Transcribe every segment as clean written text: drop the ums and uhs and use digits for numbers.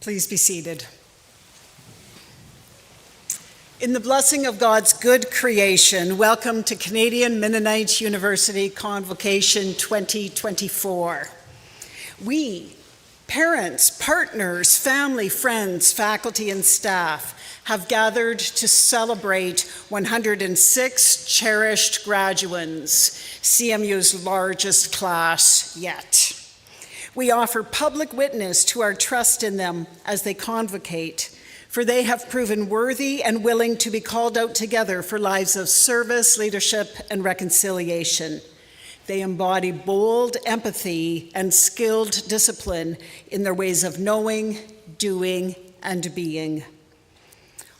Please be seated. In the blessing of God's good creation, welcome to Canadian Mennonite University Convocation 2024. We, parents, partners, family, friends, faculty, and staff, have gathered to celebrate 106 cherished graduands, CMU's largest class yet. We offer public witness to our trust in them as they convocate, for they have proven worthy and willing to be called out together for lives of service, leadership, and reconciliation. They embody bold empathy and skilled discipline in their ways of knowing, doing, and being.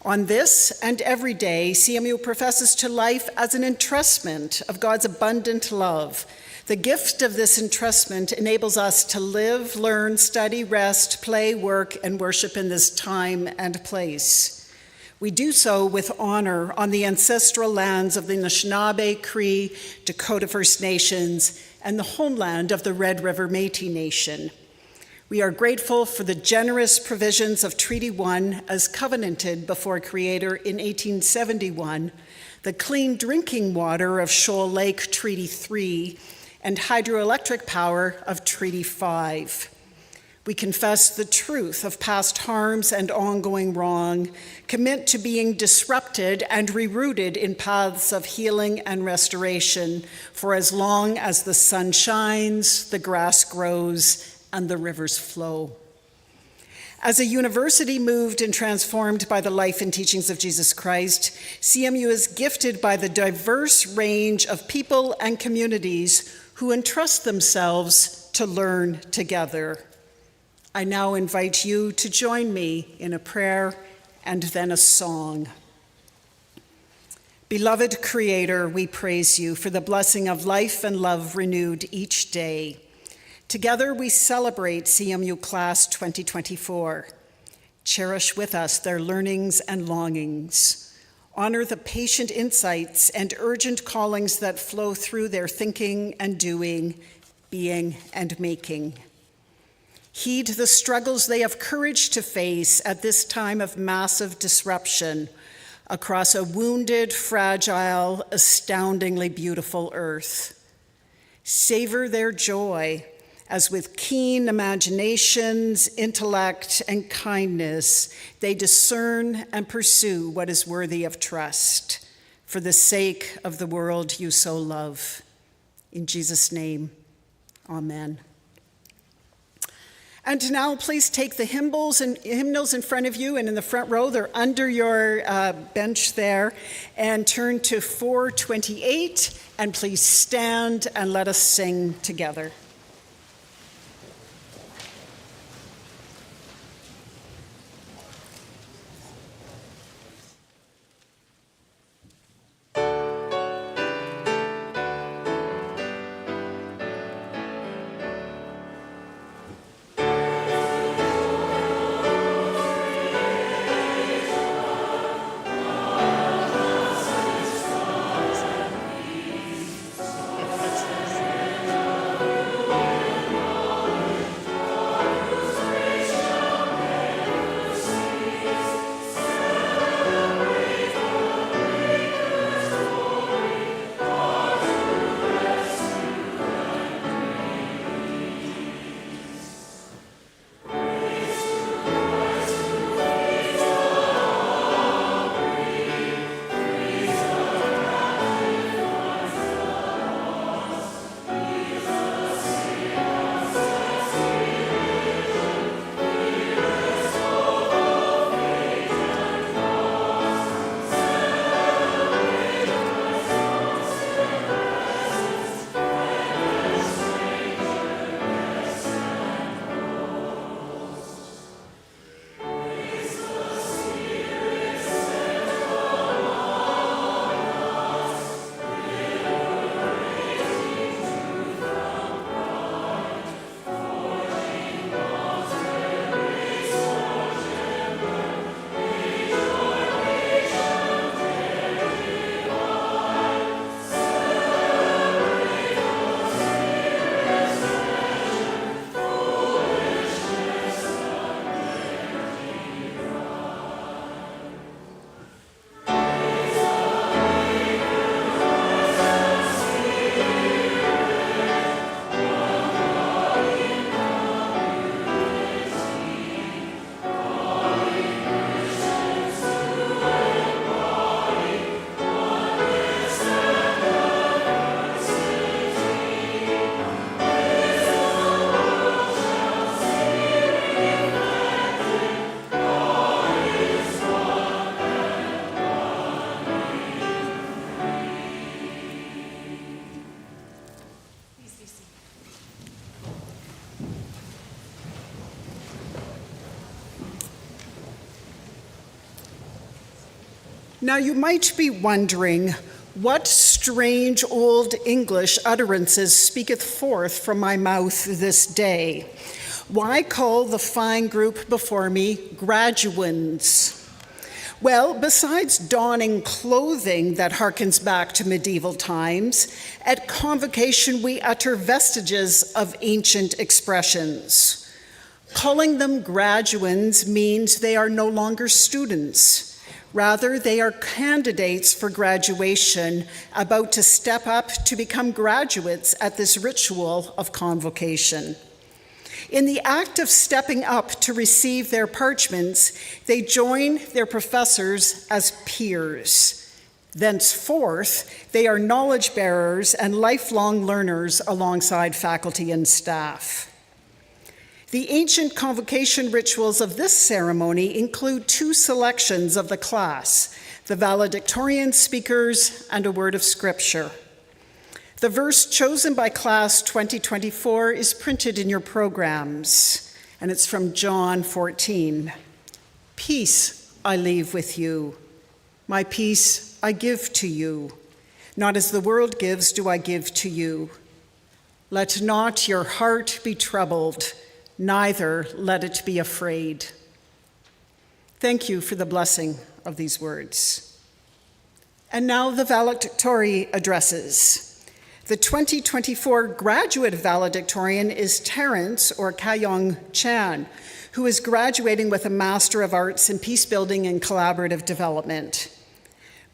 On this and every day, CMU professes to life as an entrustment of God's abundant love. The gift of this entrustment enables us to live, learn, study, rest, play, work, and worship in this time and place. We do so with honor on the ancestral lands of the Anishinaabe, Cree, Dakota First Nations, and the homeland of the Red River Métis Nation. We are grateful for the generous provisions of Treaty 1 as covenanted before Creator in 1871, the clean drinking water of Shoal Lake Treaty 3, and hydroelectric power of Treaty 5. We confess the truth of past harms and ongoing wrong, commit to being disrupted and rerouted in paths of healing and restoration for as long as the sun shines, the grass grows, and the rivers flow. As a university moved and transformed by the life and teachings of Jesus Christ, CMU is gifted by the diverse range of people and communities who entrust themselves to learn together. I now invite you to join me in a prayer and then a song. Beloved Creator, we praise you for the blessing of life and love renewed each day. Together we celebrate CMU Class 2024. Cherish with us their learnings and longings. Honor the patient insights and urgent callings that flow through their thinking and doing, being and making. Heed the struggles they have courage to face at this time of massive disruption across a wounded, fragile, astoundingly beautiful earth. Savor their joy as with keen imaginations, intellect, and kindness, they discern and pursue what is worthy of trust for the sake of the world you so love. In Jesus' name, amen. And now please take the hymnals in front of you and in the front row, they're under your bench there, and turn to 428, and please stand and let us sing together. Now you might be wondering, what strange old English utterances speaketh forth from my mouth this day? Why call the fine group before me graduands? Well, besides donning clothing that harkens back to medieval times, at Convocation we utter vestiges of ancient expressions. Calling them graduands means they are no longer students. Rather, they are candidates for graduation, about to step up to become graduates at this ritual of convocation. In the act of stepping up to receive their parchments, they join their professors as peers. Thenceforth, they are knowledge bearers and lifelong learners alongside faculty and staff. The ancient convocation rituals of this ceremony include two selections of the class, the valedictorian speakers and a word of scripture. The verse chosen by class 2024 is printed in your programs, and it's from John 14. Peace I leave with you, my peace I give to you. Not as the world gives do I give to you. Let not your heart be troubled, neither let it be afraid. Thank you for the blessing of these words. And now the valedictory addresses. The 2024 graduate valedictorian is Terrence, or Kayong Chan, who is graduating with a Master of Arts in Peacebuilding and Collaborative Development.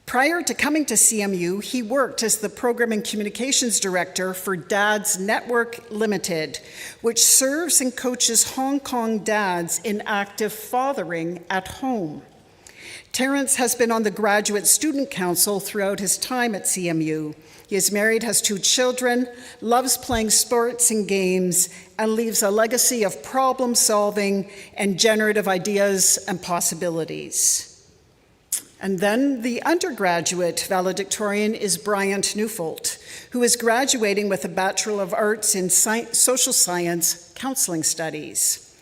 Prior to coming to CMU, he worked as the Program and Communications Director for Dads Network Limited, which serves and coaches Hong Kong dads in active fathering at home. Terrence has been on the Graduate Student Council throughout his time at CMU. He is married, has 2 children, loves playing sports and games, and leaves a legacy of problem solving and generative ideas and possibilities. And then the undergraduate valedictorian is Bryant Newfold, who is graduating with a Bachelor of Arts in Social Science Counseling Studies.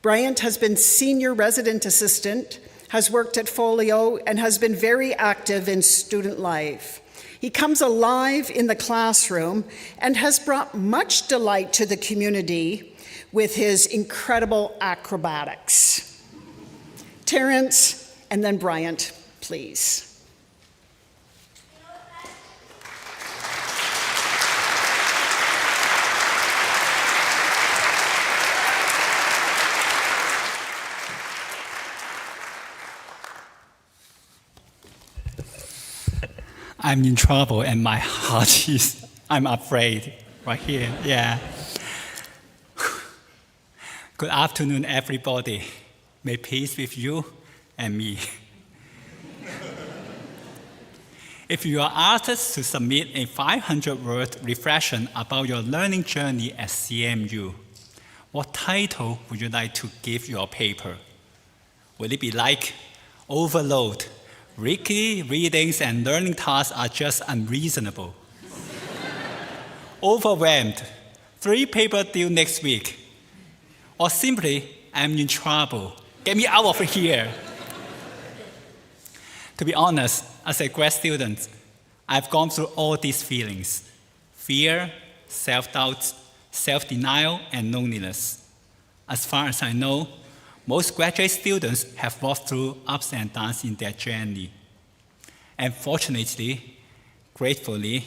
Bryant has been senior resident assistant, has worked at Folio, and has been very active in student life. He comes alive in the classroom and has brought much delight to the community with his incredible acrobatics. Terrence, and then Bryant, please. I'm in trouble and my heart is, I'm afraid, right here, yeah. Good afternoon, everybody. May peace with you and me. If you are asked to submit a 500-word reflection about your learning journey at CMU, what title would you like to give your paper? Will it be like Overload? Risky readings and learning tasks are just unreasonable. Overwhelmed, 3 papers due next week. Or simply, I'm in trouble. Get me out of here. To be honest, as a grad student, I've gone through all these feelings: fear, self-doubt, self-denial, and loneliness. As far as I know, most graduate students have walked through ups and downs in their journey. And fortunately, gratefully,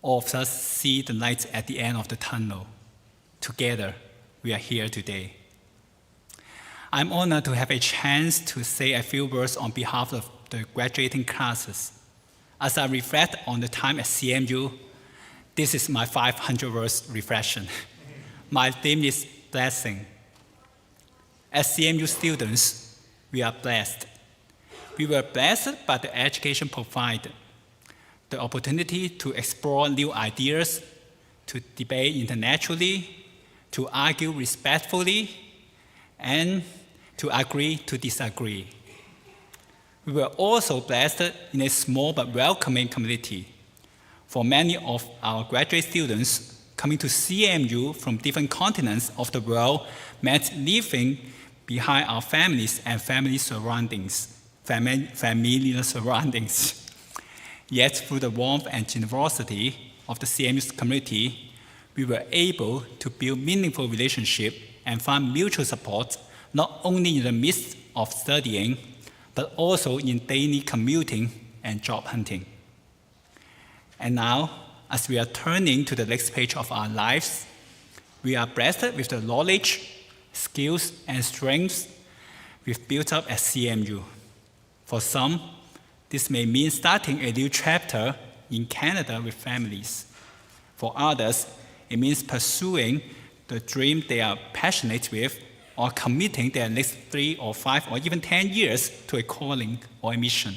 all of us see the light at the end of the tunnel. Together, we are here today. I'm honored to have a chance to say a few words on behalf of the graduating classes. As I reflect on the time at CMU, this is my 500 words reflection. My theme is blessing. As CMU students, we are blessed. We were blessed by the education provided, the opportunity to explore new ideas, to debate intellectually, to argue respectfully, and to agree to disagree. We were also blessed in a small but welcoming community. For many of our graduate students, coming to CMU from different continents of the world meant leaving behind our families and family surroundings, familiar surroundings. Yet, through the warmth and generosity of the CMU community, we were able to build meaningful relationships and find mutual support, not only in the midst of studying, but also in daily commuting and job hunting. And now, as we are turning to the next page of our lives, we are blessed with the knowledge, skills, and strengths we've built up at CMU. For some, this may mean starting a new chapter in Canada with families. For others, it means pursuing the dream they are passionate with or committing their next 3 or 5 or even 10 years to a calling or a mission.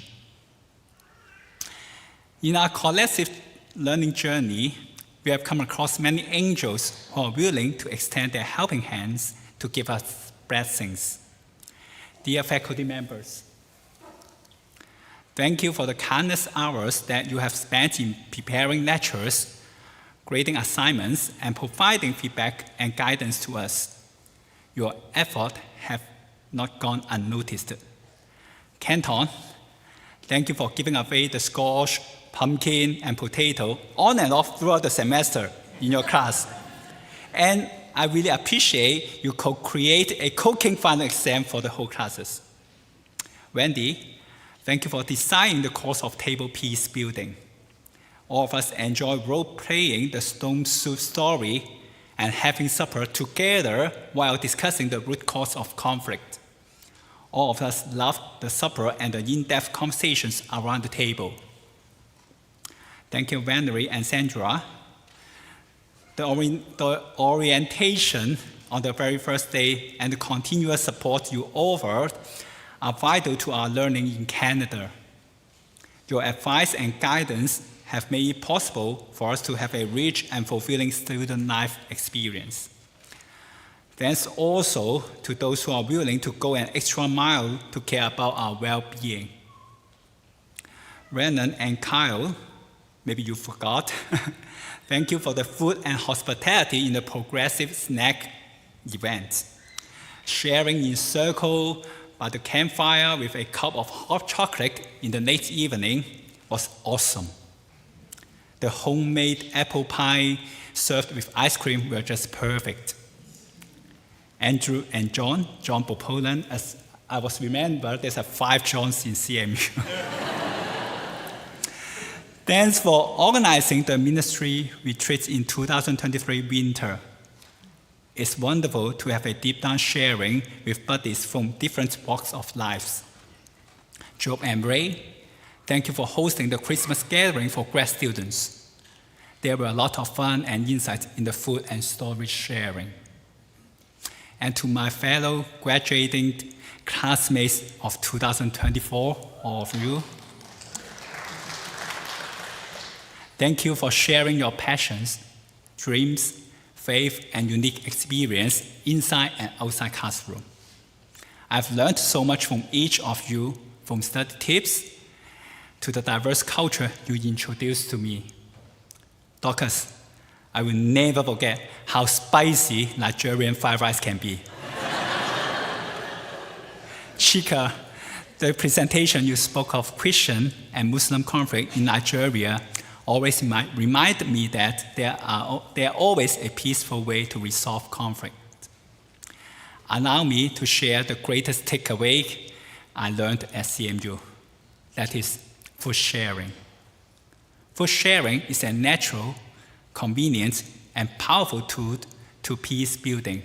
In our collective learning journey, we have come across many angels who are willing to extend their helping hands to give us blessings. Dear faculty members, thank you for the countless hours that you have spent in preparing lectures, grading assignments, and providing feedback and guidance to us. Your effort have not gone unnoticed. Canton, thank you for giving away the squash, pumpkin, and potato on and off throughout the semester in your class. And I really appreciate you co-create a cooking final exam for the whole classes. Wendy, thank you for designing the course of table piece building. All of us enjoy role-playing the stone soup story and having supper together while discussing the root cause of conflict. All of us love the supper and the in-depth conversations around the table. Thank you, Valerie and Sandra. The orientation on the very first day and the continuous support you offered are vital to our learning in Canada. Your advice and guidance have made it possible for us to have a rich and fulfilling student life experience. Thanks also to those who are willing to go an extra mile to care about our well-being. Renan and Kyle, maybe you forgot, thank you for the food and hospitality in the progressive snack event. Sharing in circle by the campfire with a cup of hot chocolate in the late evening was awesome. The homemade apple pie served with ice cream were just perfect. Andrew and John Bopolan, as I was remembered, there's 5 Johns in CMU. Thanks for organizing the ministry retreats in 2023 winter. It's wonderful to have a deep down sharing with buddies from different walks of life. Job and Ray, thank you for hosting the Christmas gathering for grad students. There were a lot of fun and insights in the food and storage sharing. And to my fellow graduating classmates of 2024, all of you, thank you for sharing your passions, dreams, faith, and unique experience inside and outside classroom. I've learned so much from each of you, from study tips to the diverse culture you introduced to me. Dorcas, I will never forget how spicy Nigerian fried rice can be. Chika, the presentation you spoke of Christian and Muslim conflict in Nigeria always remind me that there are always a peaceful way to resolve conflict. Allow me to share the greatest takeaway I learned at CMU. That is food sharing. Food sharing is a natural, convenient, and powerful tool to peace building.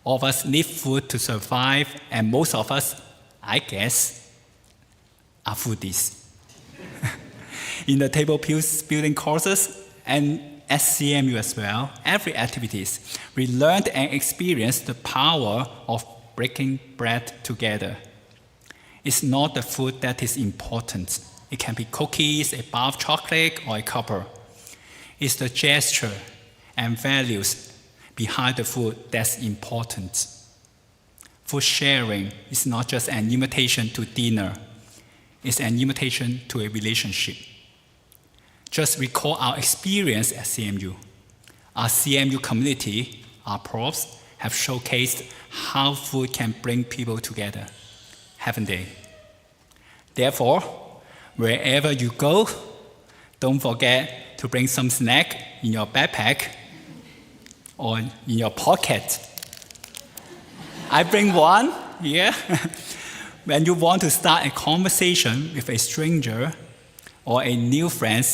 All of us need food to survive, and most of us, I guess, are foodies. In the table piece building courses and at CMU as well, every activities, we learned and experienced the power of breaking bread together. It's not the food that is important. It can be cookies, a bar of chocolate, or a cuppa. It's the gesture and values behind the food that's important. Food sharing is not just an invitation to dinner. It's an invitation to a relationship. Just recall our experience at CMU. Our CMU community, our profs, have showcased how food can bring people together, haven't they? Therefore, wherever you go, don't forget to bring some snack in your backpack or in your pocket. I bring one here. When you want to start a conversation with a stranger or a new friend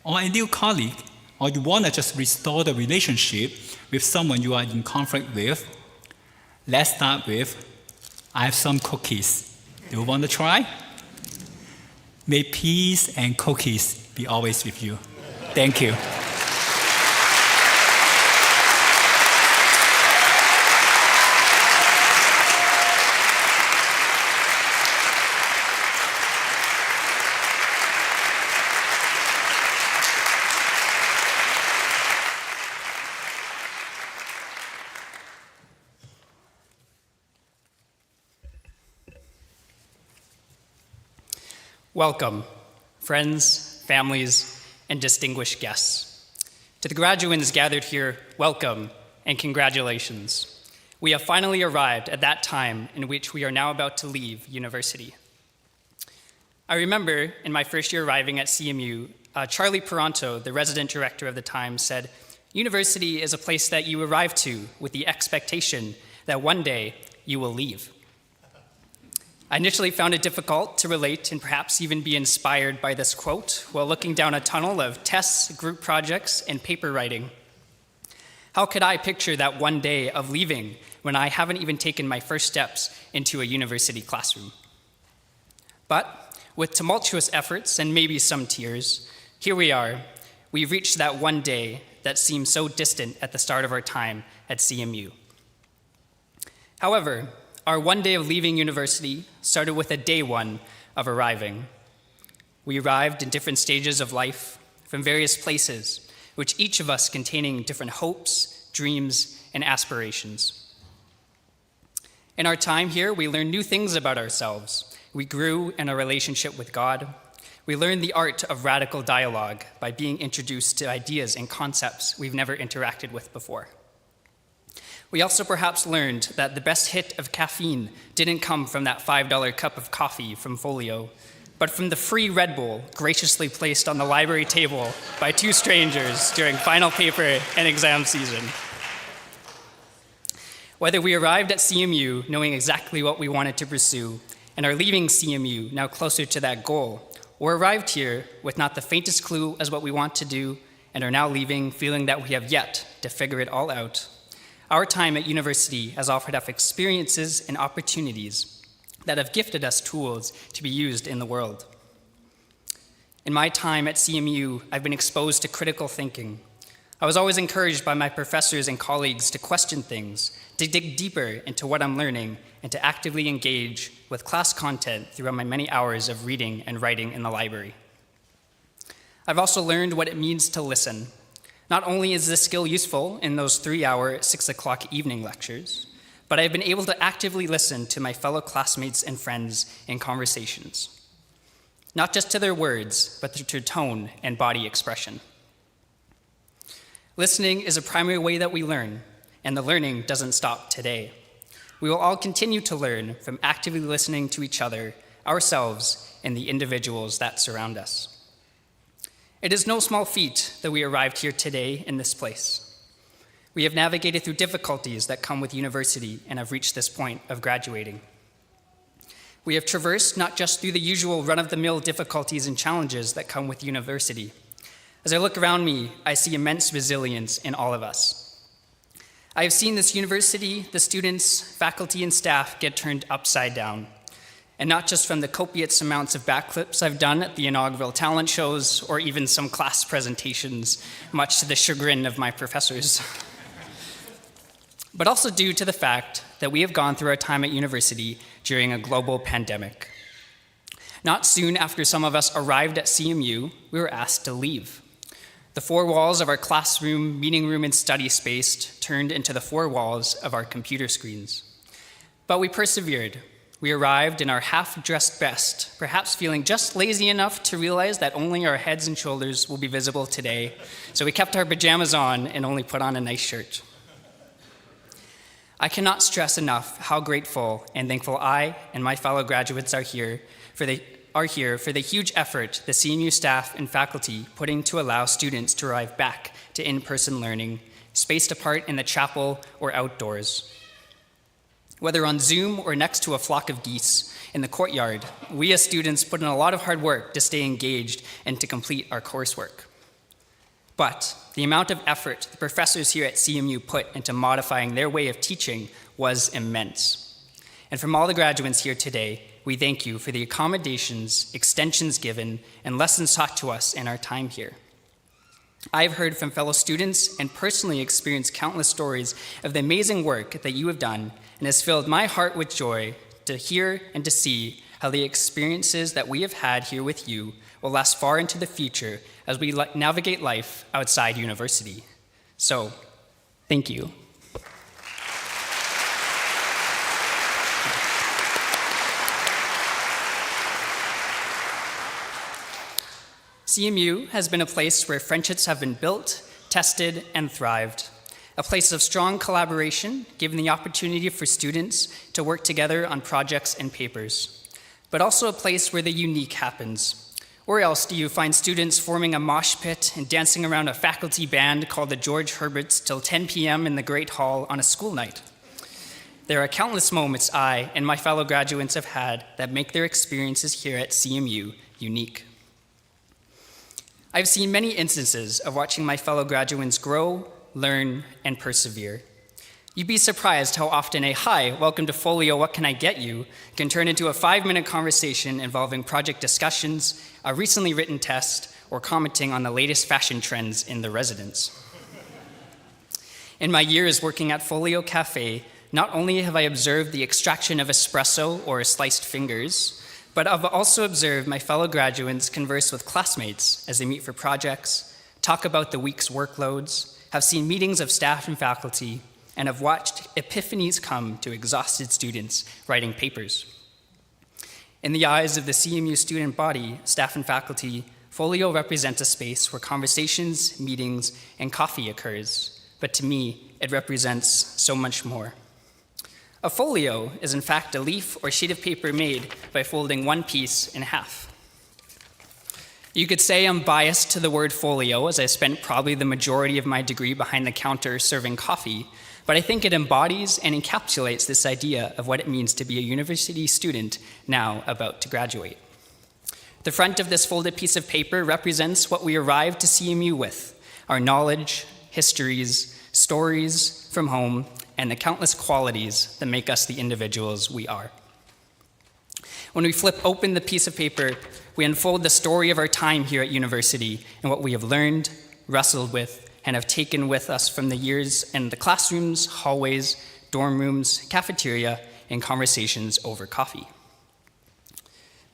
or a new colleague, or you want to just restore the relationship with someone you are in conflict with, let's start with, I have some cookies. Do you want to try? May peace and cookies be always with you. Thank you. Welcome, friends, families, and distinguished guests. To the graduands gathered here, welcome and congratulations. We have finally arrived at that time in which we are now about to leave university. I remember in my first year arriving at CMU, Charlie Peranto, the resident director of the time, said, "University is a place that you arrive to with the expectation that one day you will leave." I initially found it difficult to relate and perhaps even be inspired by this quote while looking down a tunnel of tests, group projects, and paper writing. How could I picture that one day of leaving when I haven't even taken my first steps into a university classroom? But with tumultuous efforts and maybe some tears, here we are. We've reached that one day that seemed so distant at the start of our time at CMU. However, our one day of leaving university started with a day one of arriving. We arrived in different stages of life from various places, which each of us containing different hopes, dreams, and aspirations. In our time here, we learned new things about ourselves. We grew in our relationship with God. We learned the art of radical dialogue by being introduced to ideas and concepts we've never interacted with before. We also perhaps learned that the best hit of caffeine didn't come from that $5 cup of coffee from Folio, but from the free Red Bull graciously placed on the library table by two strangers during final paper and exam season. Whether we arrived at CMU knowing exactly what we wanted to pursue and are leaving CMU now closer to that goal, or arrived here with not the faintest clue as what we want to do and are now leaving feeling that we have yet to figure it all out, our time at university has offered us experiences and opportunities that have gifted us tools to be used in the world. In my time at CMU, I've been exposed to critical thinking. I was always encouraged by my professors and colleagues to question things, to dig deeper into what I'm learning, and to actively engage with class content throughout my many hours of reading and writing in the library. I've also learned what it means to listen. Not only is this skill useful in those 3-hour, 6 o'clock evening lectures, but I've been able to actively listen to my fellow classmates and friends in conversations. Not just to their words, but to their tone and body expression. Listening is a primary way that we learn, and the learning doesn't stop today. We will all continue to learn from actively listening to each other, ourselves, and the individuals that surround us. It is no small feat that we arrived here today in this place. We have navigated through difficulties that come with university and have reached this point of graduating. We have traversed not just through the usual run-of-the-mill difficulties and challenges that come with university. As I look around me, I see immense resilience in all of us. I have seen this university, the students, faculty, and staff get turned upside down. And not just from the copious amounts of backflips I've done at the inaugural talent shows or even some class presentations, much to the chagrin of my professors. But also due to the fact that we have gone through our time at university during a global pandemic. Not soon after some of us arrived at CMU, we were asked to leave. The four walls of our classroom, meeting room, and study space turned into the four walls of our computer screens. But we persevered. We arrived in our half-dressed best, perhaps feeling just lazy enough to realize that only our heads and shoulders will be visible today, so we kept our pajamas on and only put on a nice shirt. I cannot stress enough how grateful and thankful I and my fellow graduates are are here for the huge effort the CMU staff and faculty put in to allow students to arrive back to in-person learning, spaced apart in the chapel or outdoors. Whether on Zoom or next to a flock of geese in the courtyard, we as students put in a lot of hard work to stay engaged and to complete our coursework. But the amount of effort the professors here at CMU put into modifying their way of teaching was immense. And from all the graduates here today, we thank you for the accommodations, extensions given, and lessons taught to us in our time here. I've heard from fellow students and personally experienced countless stories of the amazing work that you have done, and has filled my heart with joy to hear and to see how the experiences that we have had here with you will last far into the future as we navigate life outside university. So, thank you. CMU has been a place where friendships have been built, tested, and thrived. A place of strong collaboration, given the opportunity for students to work together on projects and papers. But also a place where the unique happens. Where else do you find students forming a mosh pit and dancing around a faculty band called the George Herberts till 10 p.m. in the Great Hall on a school night? There are countless moments I and my fellow graduates have had that make their experiences here at CMU unique. I've seen many instances of watching my fellow graduates grow, learn, and persevere. You'd be surprised how often a "Hi, welcome to Folio, what can I get you?" can turn into a 5-minute conversation involving project discussions, a recently written test, or commenting on the latest fashion trends in the residence. In my years working at Folio Cafe, not only have I observed the extraction of espresso or sliced fingers, but I've also observed my fellow graduates converse with classmates as they meet for projects, talk about the week's workloads, have seen meetings of staff and faculty, and have watched epiphanies come to exhausted students writing papers. In the eyes of the CMU student body, staff and faculty, Folio represents a space where conversations, meetings, and coffee occurs. But to me, it represents so much more. A folio is in fact a leaf or sheet of paper made by folding one piece in half. You could say I'm biased to the word folio, as I spent probably the majority of my degree behind the counter serving coffee, but I think it embodies and encapsulates this idea of what it means to be a university student now about to graduate. The front of this folded piece of paper represents what we arrived to CMU with: our knowledge, histories, stories from home, and the countless qualities that make us the individuals we are. When we flip open the piece of paper, we unfold the story of our time here at university and what we have learned, wrestled with, and have taken with us from the years in the classrooms, hallways, dorm rooms, cafeteria, and conversations over coffee.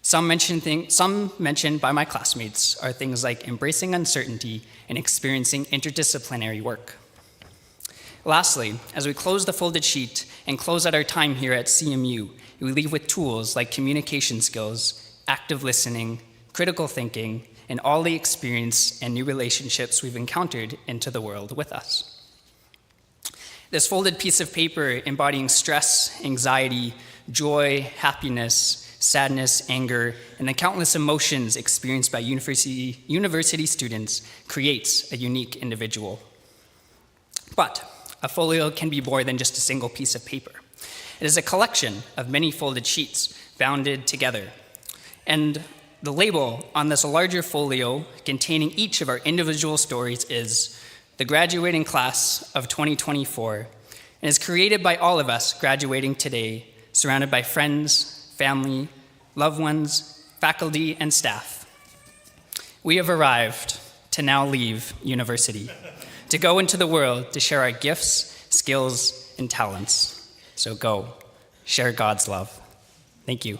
Some mentioned by my classmates are things like embracing uncertainty and experiencing interdisciplinary work. Lastly, as we close the folded sheet and close out our time here at CMU, we leave with tools like communication skills, active listening, critical thinking, and all the experience and new relationships we've encountered into the world with us. This folded piece of paper embodying stress, anxiety, joy, happiness, sadness, anger, and the countless emotions experienced by university students creates a unique individual. But a folio can be more than just a single piece of paper. It is a collection of many folded sheets bounded together. And the label on this larger folio containing each of our individual stories is the graduating class of 2024, and is created by all of us graduating today, surrounded by friends, family, loved ones, faculty, and staff. We have arrived to now leave university, to go into the world to share our gifts, skills, and talents. So go, share God's love. Thank you.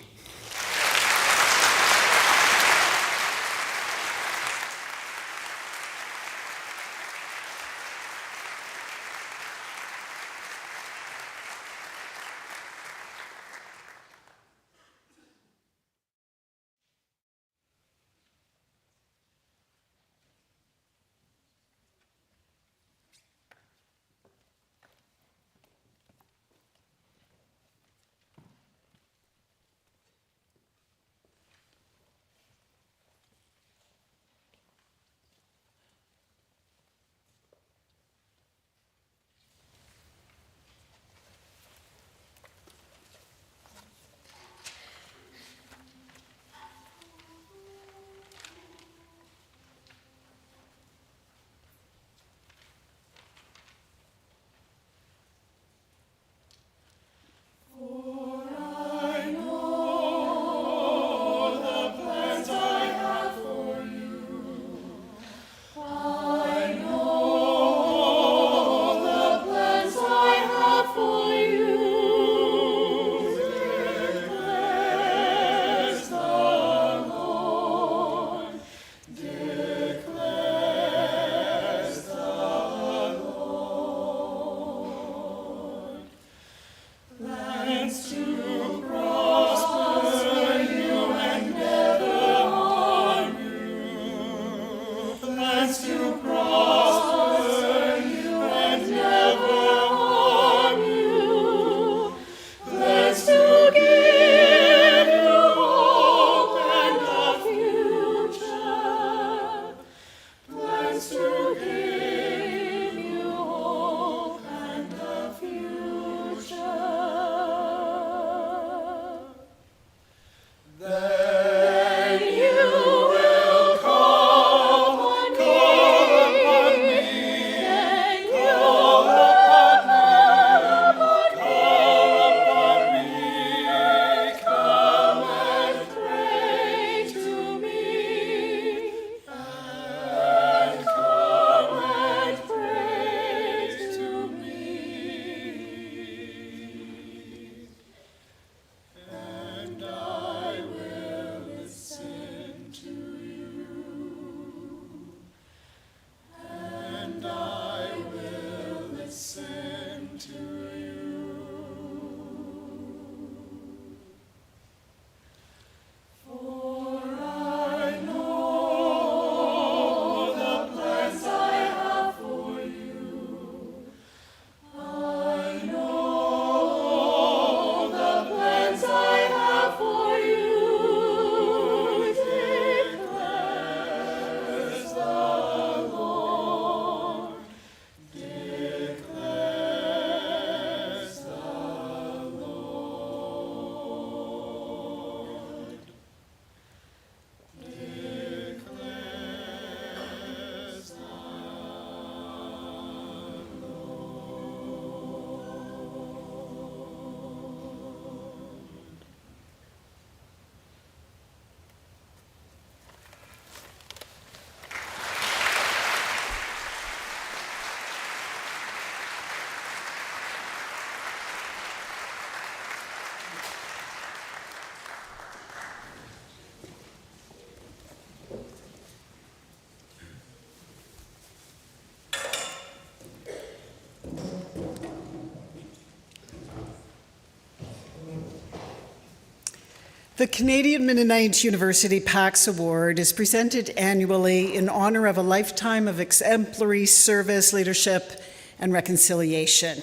The Canadian Mennonite University PAX Award is presented annually in honor of a lifetime of exemplary service, leadership, and reconciliation.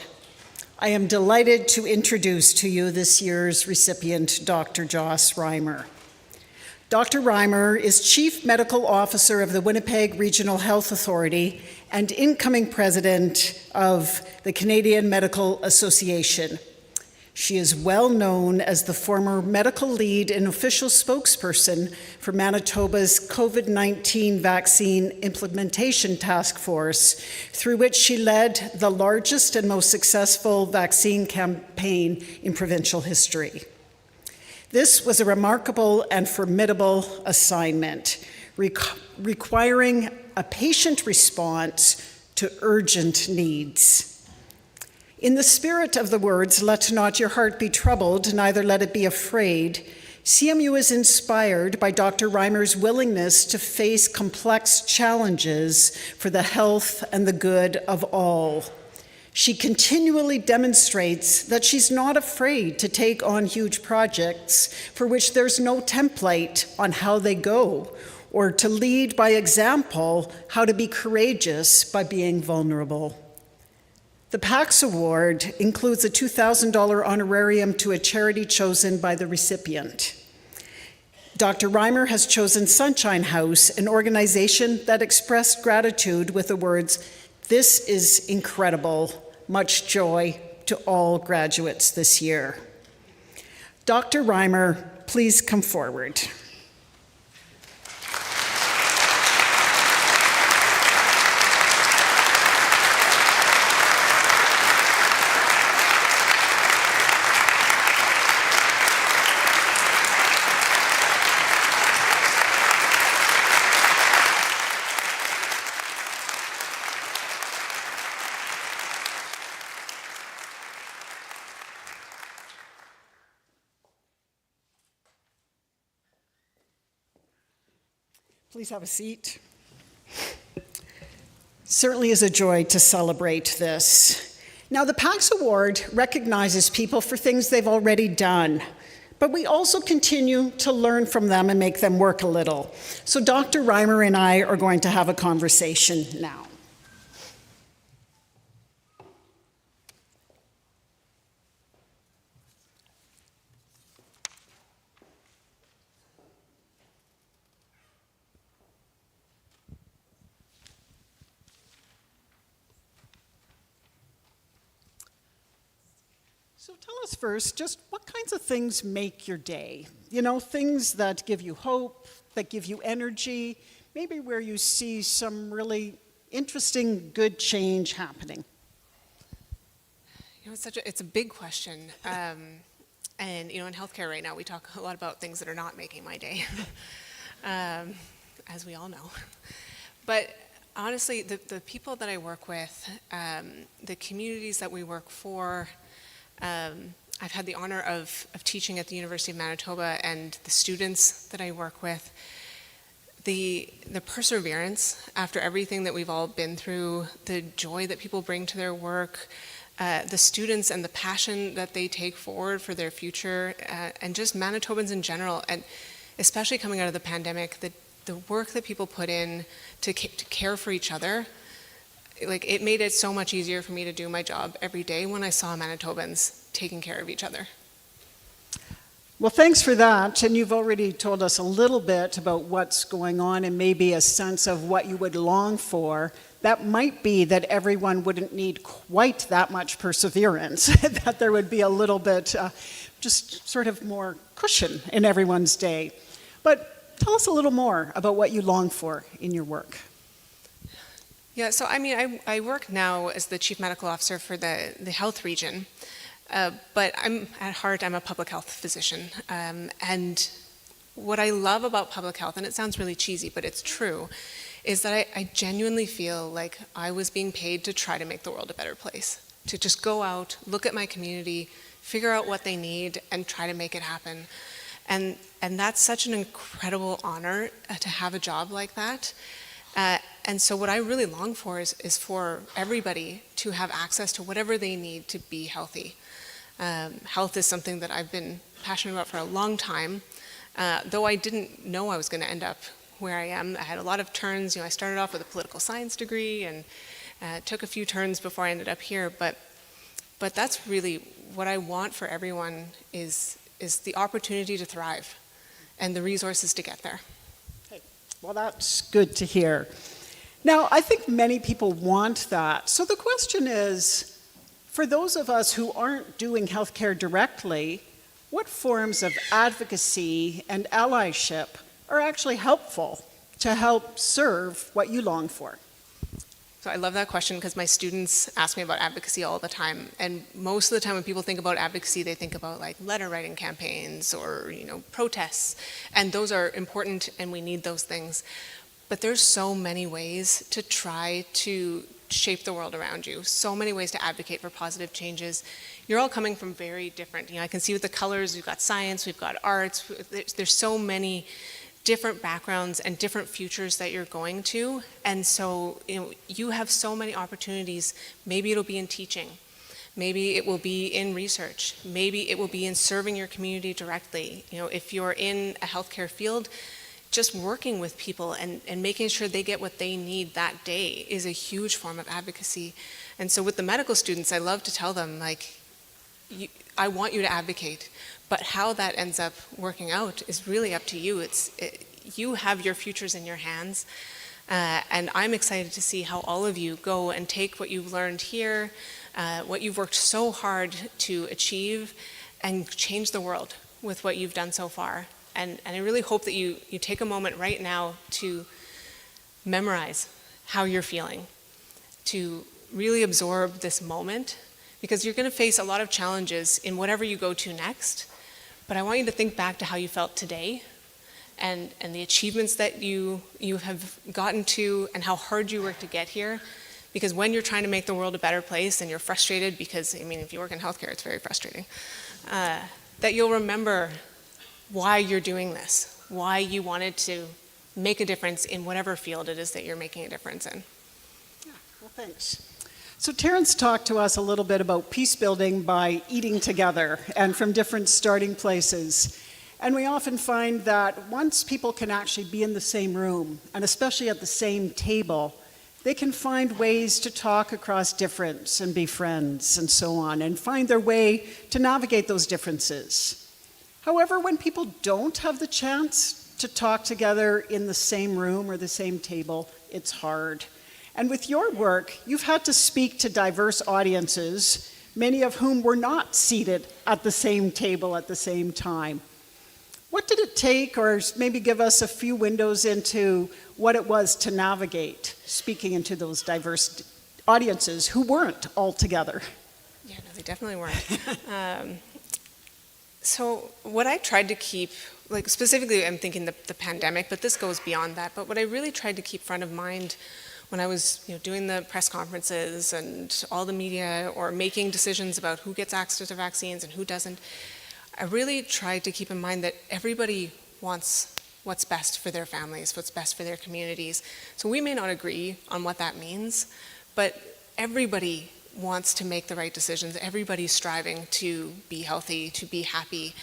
I am delighted to introduce to you this year's recipient, Dr. Joss Reimer. Dr. Reimer is Chief Medical Officer of the Winnipeg Regional Health Authority and incoming President of the Canadian Medical Association. She is well known as the former medical lead and official spokesperson for Manitoba's COVID-19 vaccine implementation task force, through which she led the largest and most successful vaccine campaign in provincial history. This was a remarkable and formidable assignment, requiring a patient response to urgent needs. In the spirit of the words, "Let not your heart be troubled, neither let it be afraid," CMU is inspired by Dr. Reimer's willingness to face complex challenges for the health and the good of all. She continually demonstrates that she's not afraid to take on huge projects for which there's no template on how they go, or to lead by example how to be courageous by being vulnerable. The PAX Award includes a $2,000 honorarium to a charity chosen by the recipient. Dr. Reimer has chosen Sunshine House, an organization that expressed gratitude with the words, "This is incredible. Much joy to all graduates this year." Dr. Reimer, please come forward. Please have a seat. Certainly is a joy to celebrate this. Now, the PAX Award recognizes people for things they've already done, but we also continue to learn from them and make them work a little. So Dr. Reimer and I are going to have a conversation now. So tell us first, just what kinds of things make your day? You know, things that give you hope, that give you energy, maybe where you see some really interesting, good change happening. You know, it's a big question. And, you know, in healthcare right now, we talk a lot about things that are not making my day, as we all know. But honestly, the people that I work with, the communities that we work for, I've had the honor of teaching at the University of Manitoba, and the students that I work with, the perseverance after everything that we've all been through, the joy that people bring to their work, the students and the passion that they take forward for their future, and just Manitobans in general, and especially coming out of the pandemic, the work that people put in to care for each other. Like, it made it so much easier for me to do my job every day when I saw Manitobans taking care of each other. Well, thanks for that. And you've already told us a little bit about what's going on and maybe a sense of what you would long for. That might be that everyone wouldn't need quite that much perseverance, that there would be a little bit just sort of more cushion in everyone's day. But tell us a little more about what you long for in your work. Yeah, so I mean, I work now as the Chief Medical Officer for the health region, but at heart, I'm a public health physician. And what I love about public health, and it sounds really cheesy, but it's true, is that I genuinely feel like I was being paid to try to make the world a better place, to just go out, look at my community, figure out what they need, and try to make it happen. And that's such an incredible honor to have a job like that. And so what I really long for is for everybody to have access to whatever they need to be healthy. Health is something that I've been passionate about for a long time. though I didn't know I was going to end up where I am. I had a lot of turns. I started off with a political science degree and took a few turns before I ended up here. But that's really what I want for everyone is the opportunity to thrive and the resources to get there. Okay. Well, that's good to hear. Now, I think many people want that. So the question is, for those of us who aren't doing healthcare directly, what forms of advocacy and allyship are actually helpful to help serve what you long for? So I love that question because my students ask me about advocacy all the time. And most of the time when people think about advocacy, they think about like letter writing campaigns or, protests. And those are important and we need those things. But there's so many ways to try to shape the world around you. So many ways to advocate for positive changes. You're all coming from very different, I can see with the colors, we've got science, we've got arts. There's so many different backgrounds and different futures that you're going to. And so, you have so many opportunities. Maybe it'll be in teaching. Maybe it will be in research. Maybe it will be in serving your community directly. If you're in a healthcare field, just working with people and making sure they get what they need that day is a huge form of advocacy. And so with the medical students, I love to tell them, I want you to advocate, but how that ends up working out is really up to you. You have your futures in your hands, and I'm excited to see how all of you go and take what you've learned here, what you've worked so hard to achieve, and change the world with what you've done so far. And I really hope that you take a moment right now to memorize how you're feeling, to really absorb this moment, because you're going to face a lot of challenges in whatever you go to next. But I want you to think back to how you felt today and the achievements that you have gotten to and how hard you worked to get here. Because when you're trying to make the world a better place and you're frustrated, because, if you work in healthcare, it's very frustrating, that you'll remember why you're doing this, why you wanted to make a difference in whatever field it is that you're making a difference in. Yeah, well, thanks. So Terrence talked to us a little bit about peace building by eating together and from different starting places. And we often find that once people can actually be in the same room, and especially at the same table, they can find ways to talk across difference and be friends and so on, and find their way to navigate those differences. However, when people don't have the chance to talk together in the same room or the same table, it's hard. And with your work, you've had to speak to diverse audiences, many of whom were not seated at the same table at the same time. What did it take, or maybe give us a few windows into what it was to navigate speaking into those diverse audiences who weren't all together? Yeah, no, they definitely weren't. So what I tried to keep, specifically I'm thinking the pandemic, but this goes beyond that, but what I really tried to keep front of mind when I was doing the press conferences and all the media or making decisions about who gets access to vaccines and who doesn't, I really tried to keep in mind that everybody wants what's best for their families, what's best for their communities. So we may not agree on what that means, but everybody wants to make the right decisions. Everybody's striving to be healthy, to be happy.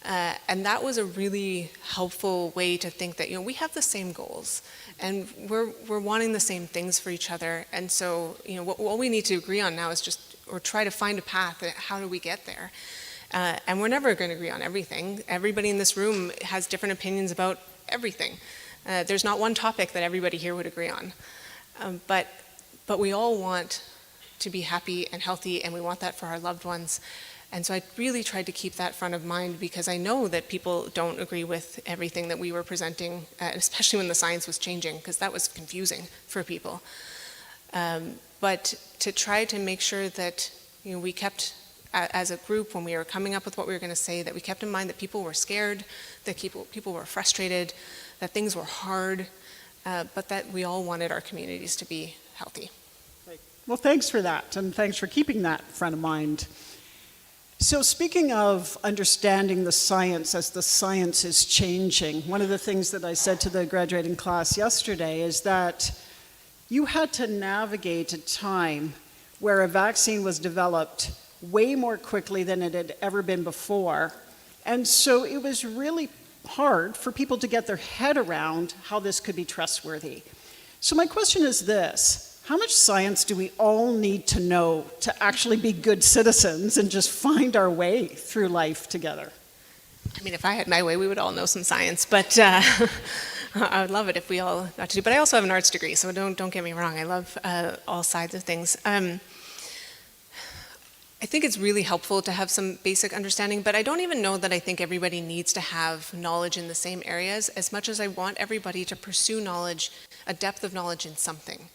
And that was a really helpful way to think that, we have the same goals and we're wanting the same things for each other. And so, what we need to agree on now is try to find a path. How do we get there? And we're never going to agree on everything. Everybody in this room has different opinions about everything. There's not one topic that everybody here would agree on. But we all want to be happy and healthy, and we want that for our loved ones. And so I really tried to keep that front of mind because I know that people don't agree with everything that we were presenting, especially when the science was changing, because that was confusing for people. But to try to make sure that we kept, as a group, when we were coming up with what we were going to say, that we kept in mind that people were scared, that people were frustrated, that things were hard, but that we all wanted our communities to be healthy. Well, thanks for that, and thanks for keeping that front of mind. So speaking of understanding the science as the science is changing, one of the things that I said to the graduating class yesterday is that you had to navigate a time where a vaccine was developed way more quickly than it had ever been before. And so it was really hard for people to get their head around how this could be trustworthy. So my question is this: how much science do we all need to know to actually be good citizens and just find our way through life together? I mean, if I had my way, we would all know some science, but I would love it if we all got to do. But I also have an arts degree, so don't get me wrong. I love all sides of things. I think it's really helpful to have some basic understanding, but I don't even know that I think everybody needs to have knowledge in the same areas as much as I want everybody to pursue knowledge, a depth of knowledge in something.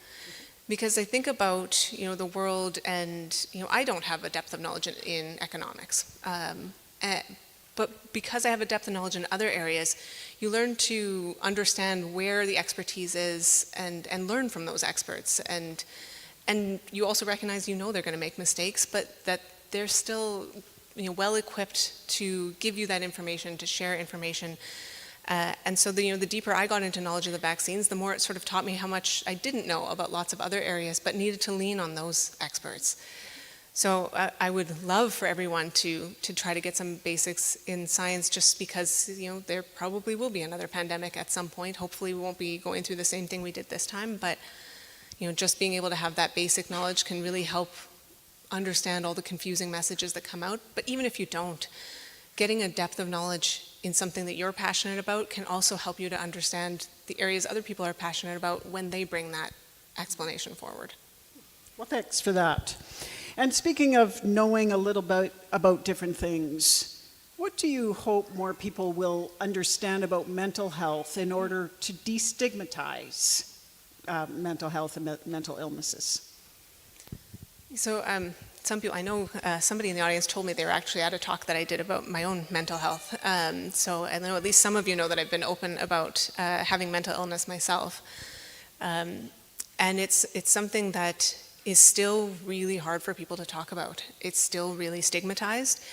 Because I think about, the world, and, I don't have a depth of knowledge in economics. But because I have a depth of knowledge in other areas, you learn to understand where the expertise is and learn from those experts. And you also recognize they're going to make mistakes, but that they're still well equipped to give you that information, to share information. And so the deeper I got into knowledge of the vaccines, the more it sort of taught me how much I didn't know about lots of other areas, but needed to lean on those experts. So I would love for everyone to try to get some basics in science, just because there probably will be another pandemic at some point. Hopefully we won't be going through the same thing we did this time, but just being able to have that basic knowledge can really help understand all the confusing messages that come out. But even if you don't, getting a depth of knowledge in something that you're passionate about can also help you to understand the areas other people are passionate about when they bring that explanation forward. Well, thanks for that. And speaking of knowing a little bit about different things, what do you hope more people will understand about mental health in order to destigmatize mental health and mental illnesses? So some people, I know somebody in the audience told me they were actually at a talk that I did about my own mental health. So I know at least some of you know that I've been open about having mental illness myself. And it's something that is still really hard for people to talk about. It's still really stigmatized.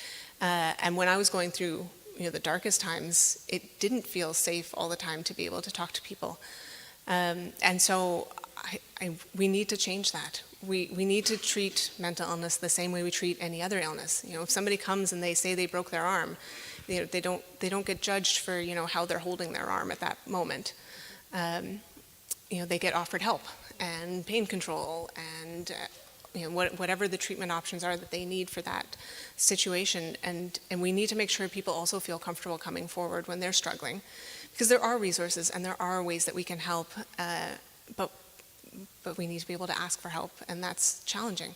And when I was going through the darkest times, it didn't feel safe all the time to be able to talk to people. And so we need to change that. We need to treat mental illness the same way we treat any other illness. If somebody comes and they say they broke their arm, they don't get judged for how they're holding their arm at that moment. They get offered help and pain control and whatever the treatment options are that they need for that situation. And we need to make sure people also feel comfortable coming forward when they're struggling, because there are resources and there are ways that we can help, but we need to be able to ask for help, and that's challenging.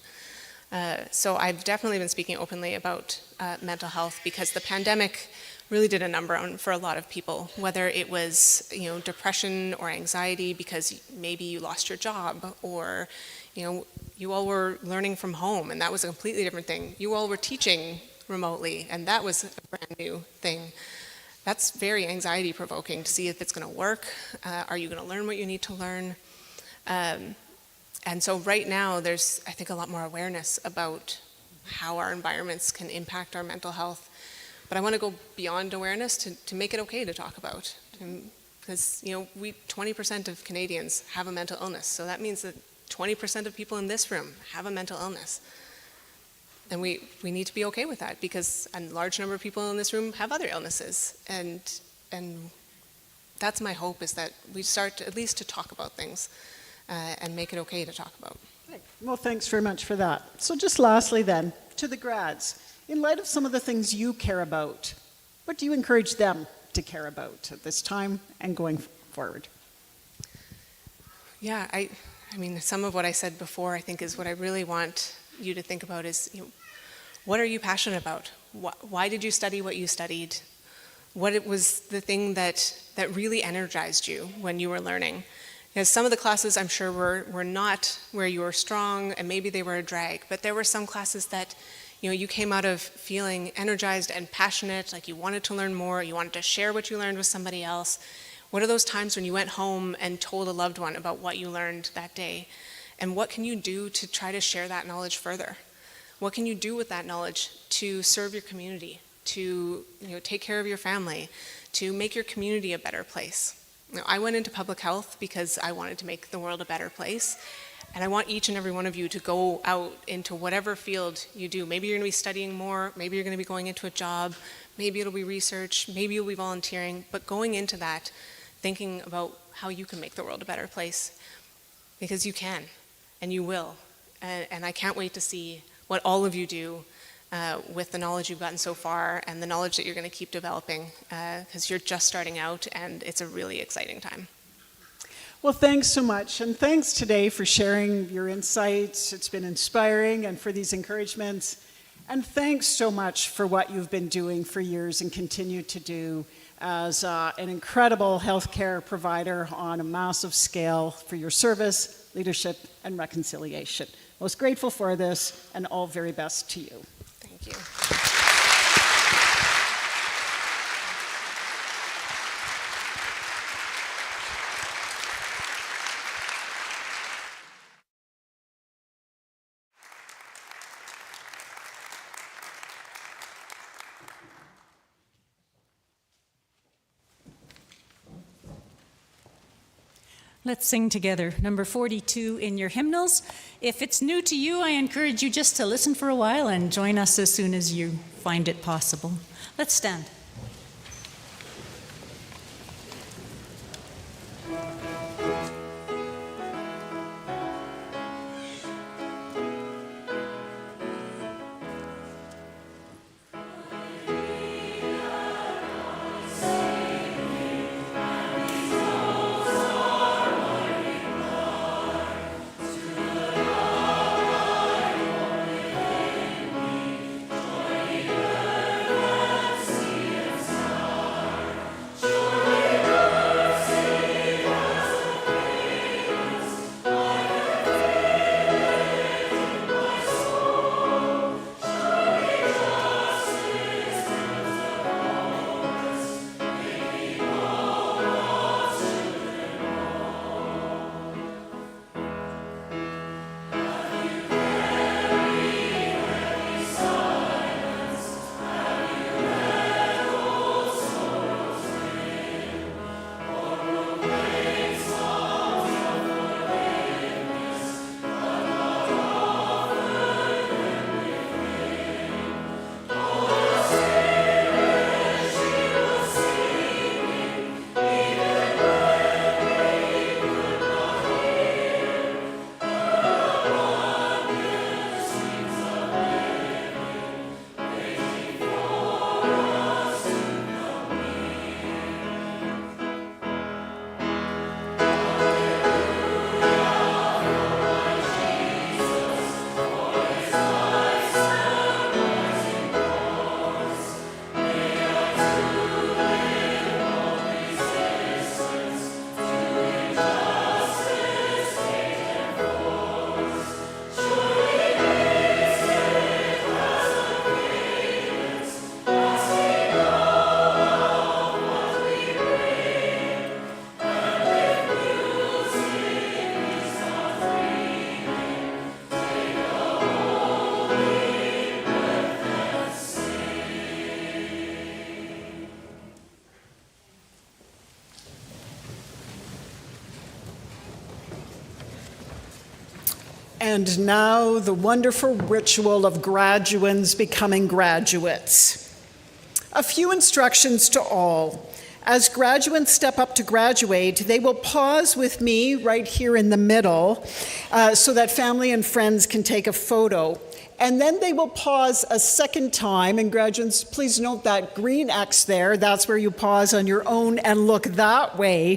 So I've definitely been speaking openly about mental health, because the pandemic really did a number for a lot of people, whether it was depression or anxiety because maybe you lost your job, or you all were learning from home and that was a completely different thing. You all were teaching remotely and that was a brand new thing. That's very anxiety provoking to see if it's going to work. Are you going to learn what you need to learn? And so right now there's, I think, a lot more awareness about how our environments can impact our mental health. But I want to go beyond awareness to make it okay to talk about. Because 20% of Canadians have a mental illness. So that means that 20% of people in this room have a mental illness. And we need to be okay with that, because a large number of people in this room have other illnesses. And that's my hope, is that we start at least to talk about things and make it okay to talk about. Well, thanks very much for that. So just lastly then, to the grads, in light of some of the things you care about, what do you encourage them to care about at this time and going forward? Yeah, I mean, some of what I said before, I think, is what I really want you to think about is, what are you passionate about? Why did you study what you studied? What it was the thing that really energized you when you were learning? Because some of the classes, I'm sure, were not where you were strong, and maybe they were a drag, but there were some classes that you came out of feeling energized and passionate, like you wanted to learn more, you wanted to share what you learned with somebody else. What are those times when you went home and told a loved one about what you learned that day? And what can you do to try to share that knowledge further? What can you do with that knowledge to serve your community, to take care of your family, to make your community a better place? I went into public health because I wanted to make the world a better place. And I want each and every one of you to go out into whatever field you do. Maybe you're going to be studying more, maybe you're going to be going into a job, maybe it'll be research, maybe you'll be volunteering, but going into that, thinking about how you can make the world a better place. Because you can, and you will. And I can't wait to see what all of you do with the knowledge you've gotten so far and the knowledge that you're going to keep developing, because you're just starting out and it's a really exciting time. Well, thanks so much, and thanks today for sharing your insights. It's been inspiring, and for these encouragements. And thanks so much for what you've been doing for years and continue to do as an incredible healthcare provider on a massive scale for your service, leadership, and reconciliation. Most grateful for this, and all very best to you. Thank you. Let's sing together, number 42 in your hymnals. If it's new to you, I encourage you just to listen for a while and join us as soon as you find it possible. Let's stand. And now the wonderful ritual of graduands becoming graduates. A few instructions to all. As graduates step up to graduate, they will pause with me right here in the middle so that family and friends can take a photo. And then they will pause a second time, and graduates, please note that green X there, that's where you pause on your own and look that way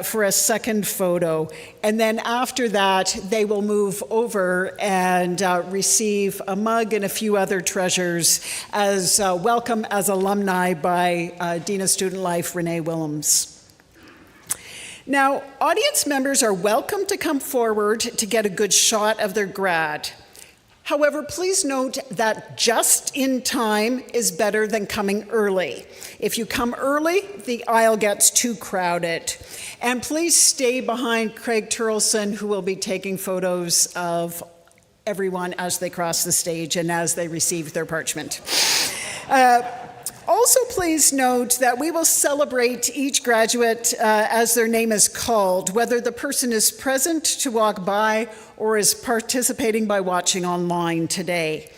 for a second photo. And then after that, they will move over and receive a mug and a few other treasures as welcome as alumni by Dean of Student Life, Renee Willems. Now, audience members are welcome to come forward to get a good shot of their grad. However, please note that just in time is better than coming early. If you come early, the aisle gets too crowded. And please stay behind Craig Turleson, who will be taking photos of everyone as they cross the stage and as they receive their parchment. Also, please note that we will celebrate each graduate as their name is called, whether the person is present to walk by or is participating by watching online today.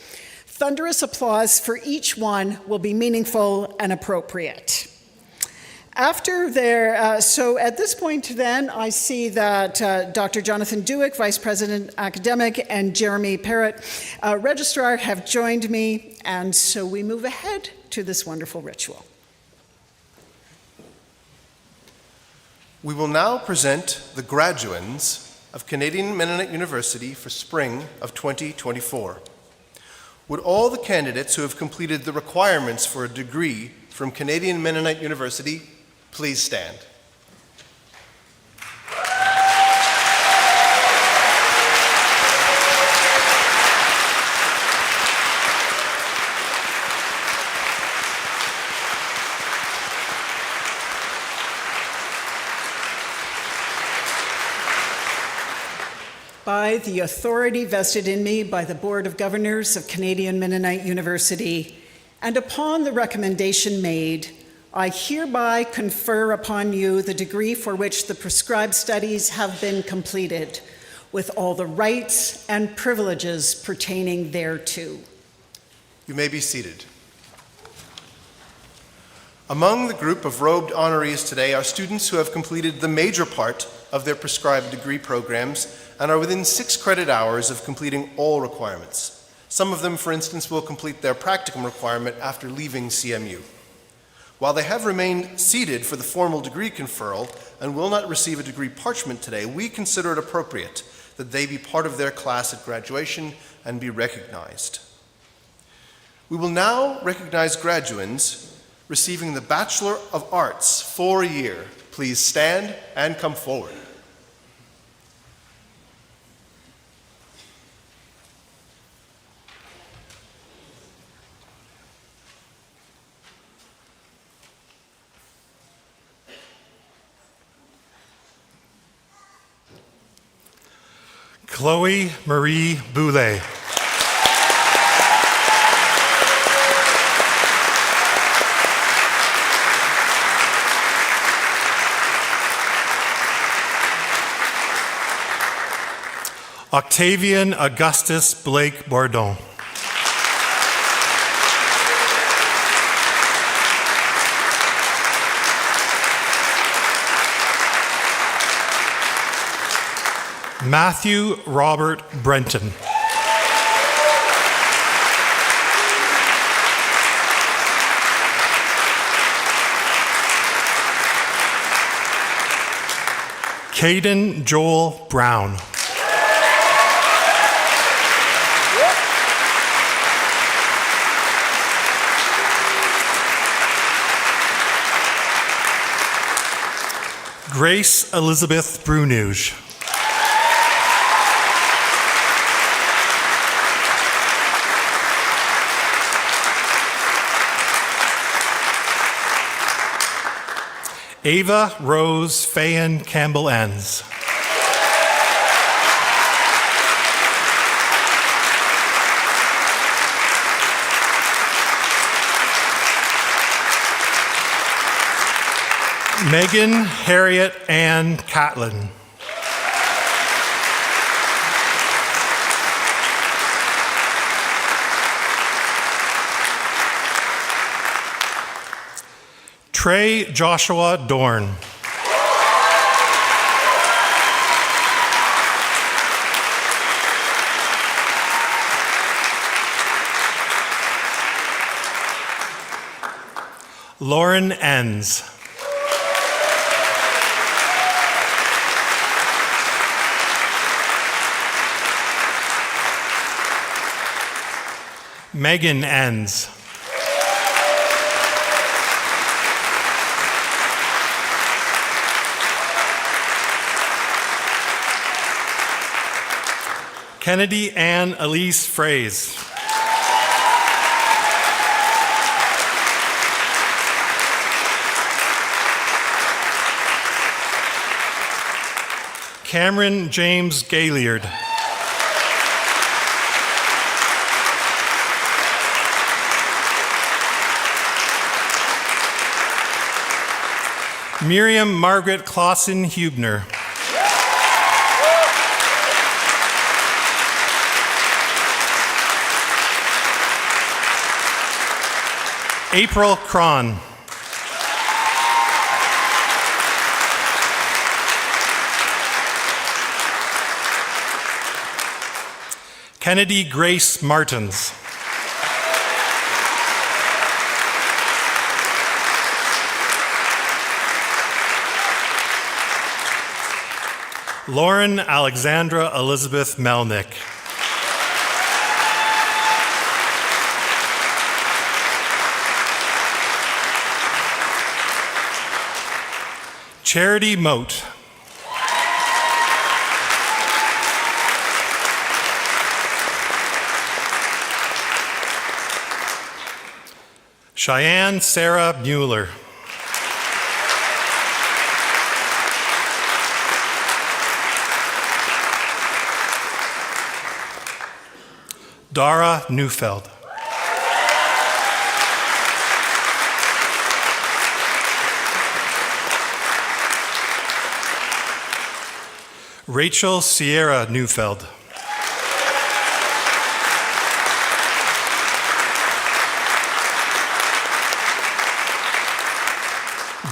Thunderous applause for each one will be meaningful and appropriate. So at this point then, I see that Dr. Jonathan Dewick, Vice President Academic, and Jeremy Parrott, Registrar, have joined me, and so we move ahead to this wonderful ritual. We will now present the graduands of Canadian Mennonite University for spring of 2024. Would all the candidates who have completed the requirements for a degree from Canadian Mennonite University please stand? By the authority vested in me by the Board of Governors of Canadian Mennonite University, and upon the recommendation made, I hereby confer upon you the degree for which the prescribed studies have been completed, with all the rights and privileges pertaining thereto. You may be seated. Among the group of robed honorees today are students who have completed the major part of their prescribed degree programs and are within 6 credit hours of completing all requirements. Some of them, for instance, will complete their practicum requirement after leaving CMU. While they have remained seated for the formal degree conferral and will not receive a degree parchment today, we consider it appropriate that they be part of their class at graduation and be recognized. We will now recognize graduands receiving the Bachelor of Arts for a year. Please stand and come forward. Chloe Marie Boulay. Octavian Augustus Blake Bourdon. Matthew Robert Brenton. Caden Joel Brown. Grace Elizabeth Brunuge. Ava Rose Fayan Campbell-Enns. Megan Harriet Ann Catlin. Trey Joshua Dorn. Lauren Enns. Megan Enns. Kennedy Ann Elise Fraze. Cameron James Gaillard. Miriam Margaret Clausen Hubner. April Cron. Kennedy Grace Martins. Lauren Alexandra Elizabeth Melnick. Charity Moat. Cheyenne Sarah Mueller. Dara Neufeld. Rachel Sierra Neufeld.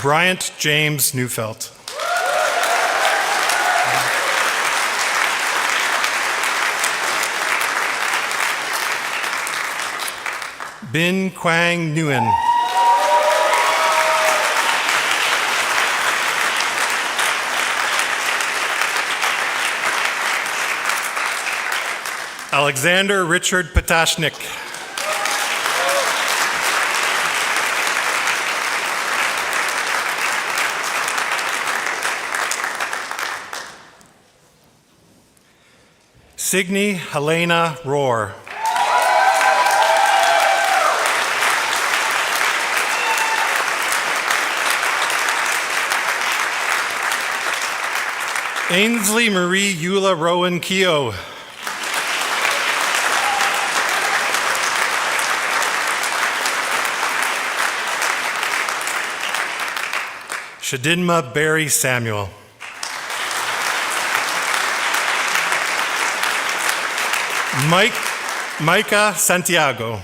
Bryant James Neufeld. Bin Quang Nguyen. Alexander Richard Patashnik. Signe Helena Rohr. Ainsley Marie Eula Rowan Keogh. Shadinma Barry Samuel. Micah Santiago.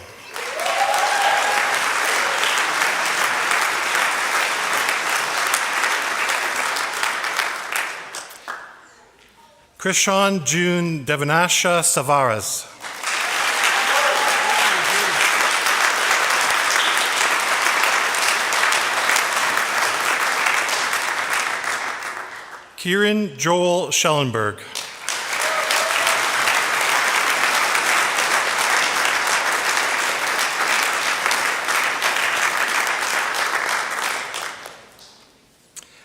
Krishan June Devanasha Savaras. Kieran Joel Schellenberg.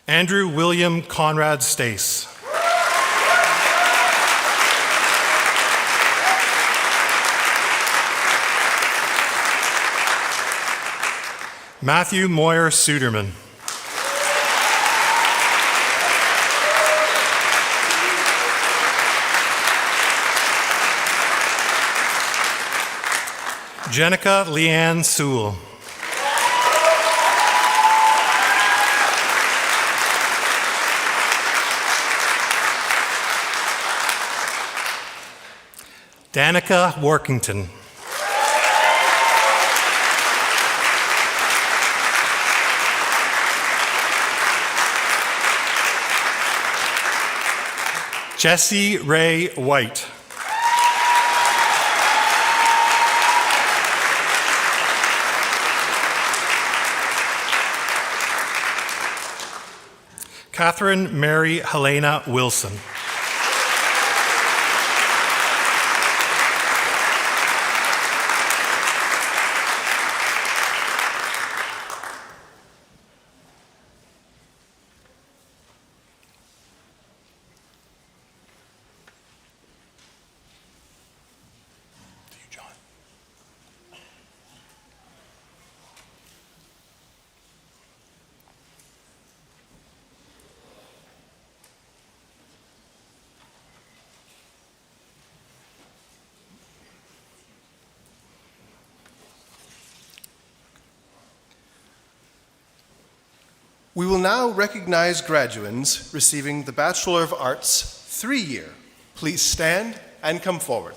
Andrew William Conrad Stace. Matthew Moyer Suderman. Jenica Leanne Sewell. Danica Workington. Jesse Ray White. Catherine Mary Helena Wilson. We will now recognize graduands receiving the Bachelor of Arts 3-year. Please stand and come forward.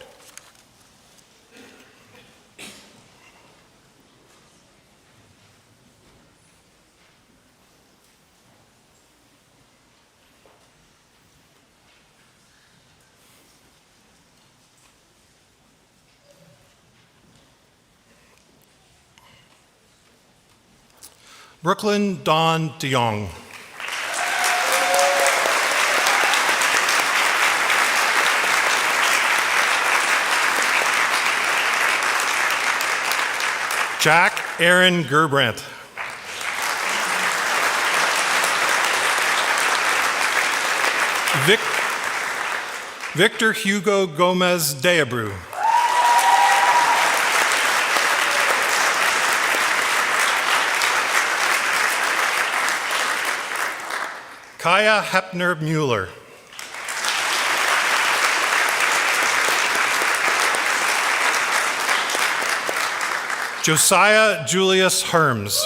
Brooklyn Dawn DeYoung. Jack Aaron Gerbrandt. Victor Hugo Gomez Deabreu. Kaya Hepner Mueller. Josiah Julius Herms.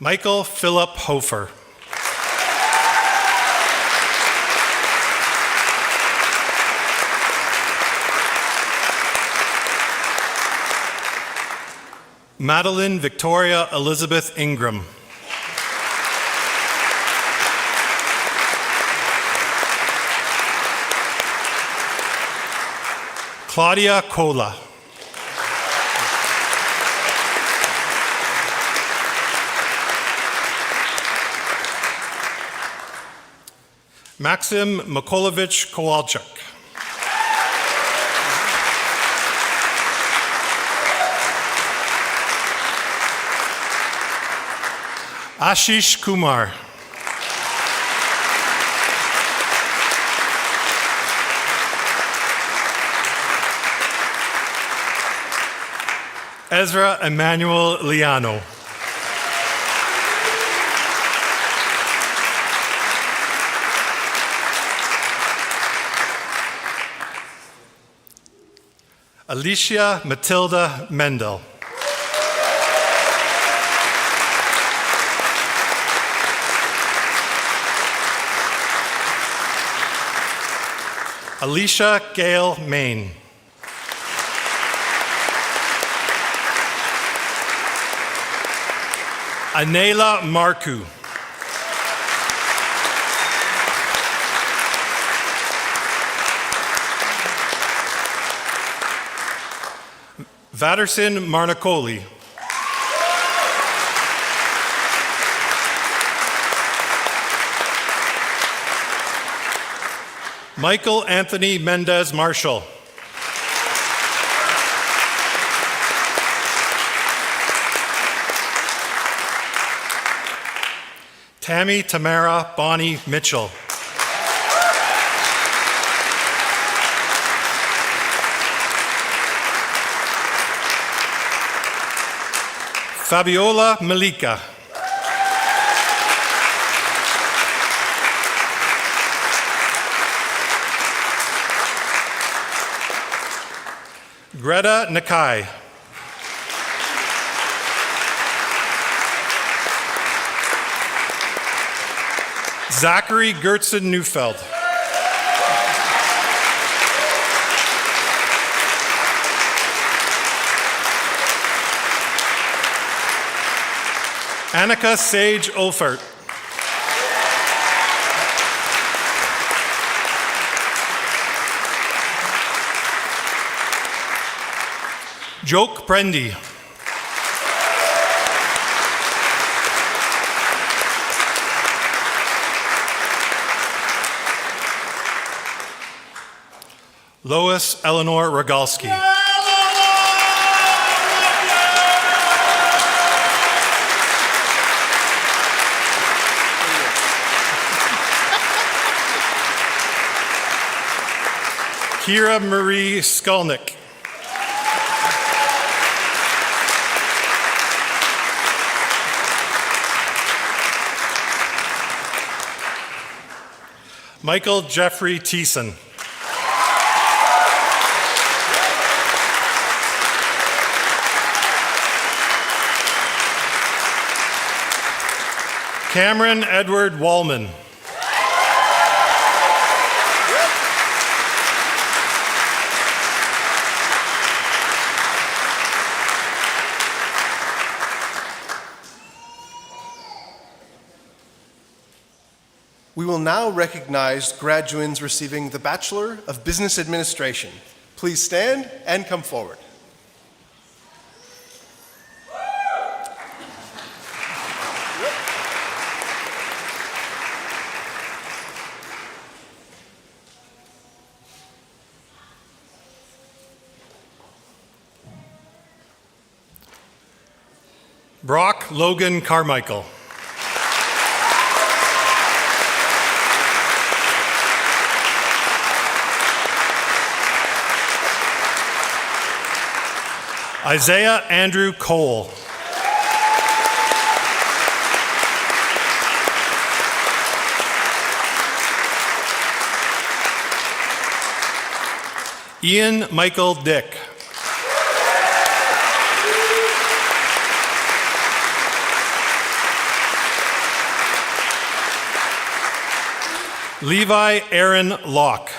Michael Philip Hofer. Madeline Victoria Elizabeth Ingram. Claudia Cola. Maxim Mikolovich Kowalczyk. Ashish Kumar. Ezra Emmanuel Liano. Alicia Matilda Mendel. Alicia Gail Main. Anela Marku. Vatterson Marnicoli. Michael Anthony Mendez Marshall. Tammy Tamara Bonnie Mitchell. Fabiola Malika. Greta Nakai. Zachary Gertzen Neufeld. Annika Sage Olfert. Joke Prendy. Lois Eleanor Rogalski. Kira Marie Skolnick. Michael Jeffrey Thiessen. Cameron Edward Wallman. We will now recognize graduands receiving the Bachelor of Business Administration. Please stand and come forward. Brock Logan Carmichael. Isaiah Andrew Cole. Ian Michael Dick. Levi Aaron Locke.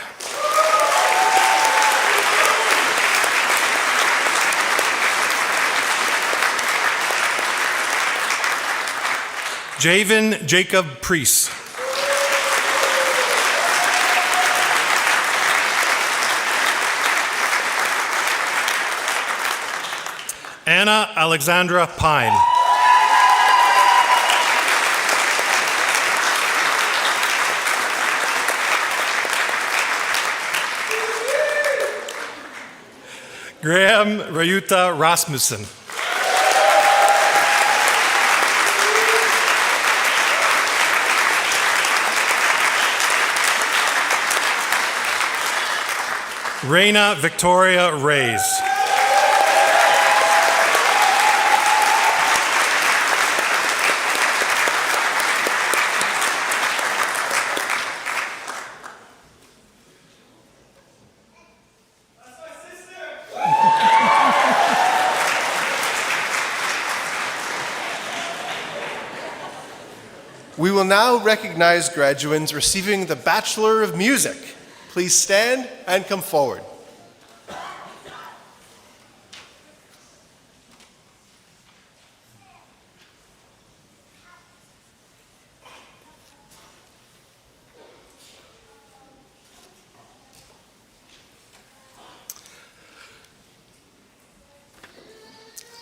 Javen Jacob Priest. Anna Alexandra Pine. Graham Rayuta Rasmussen. Reina Victoria Reyes. We will now recognize graduands receiving the Bachelor of Music. Please stand and come forward.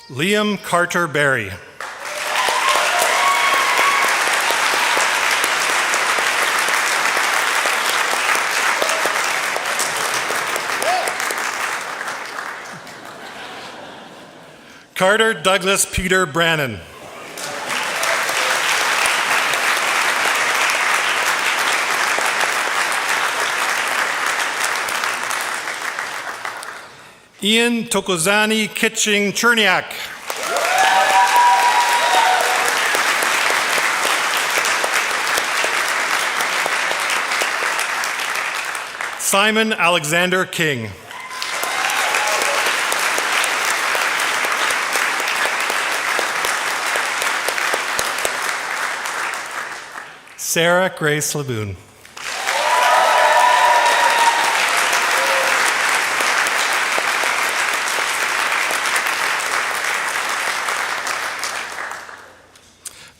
Liam Carter Berry. Carter Douglas Peter Brannon. Ian Tokozani Kitching Cherniak. Simon Alexander King. Sarah Grace Laboon.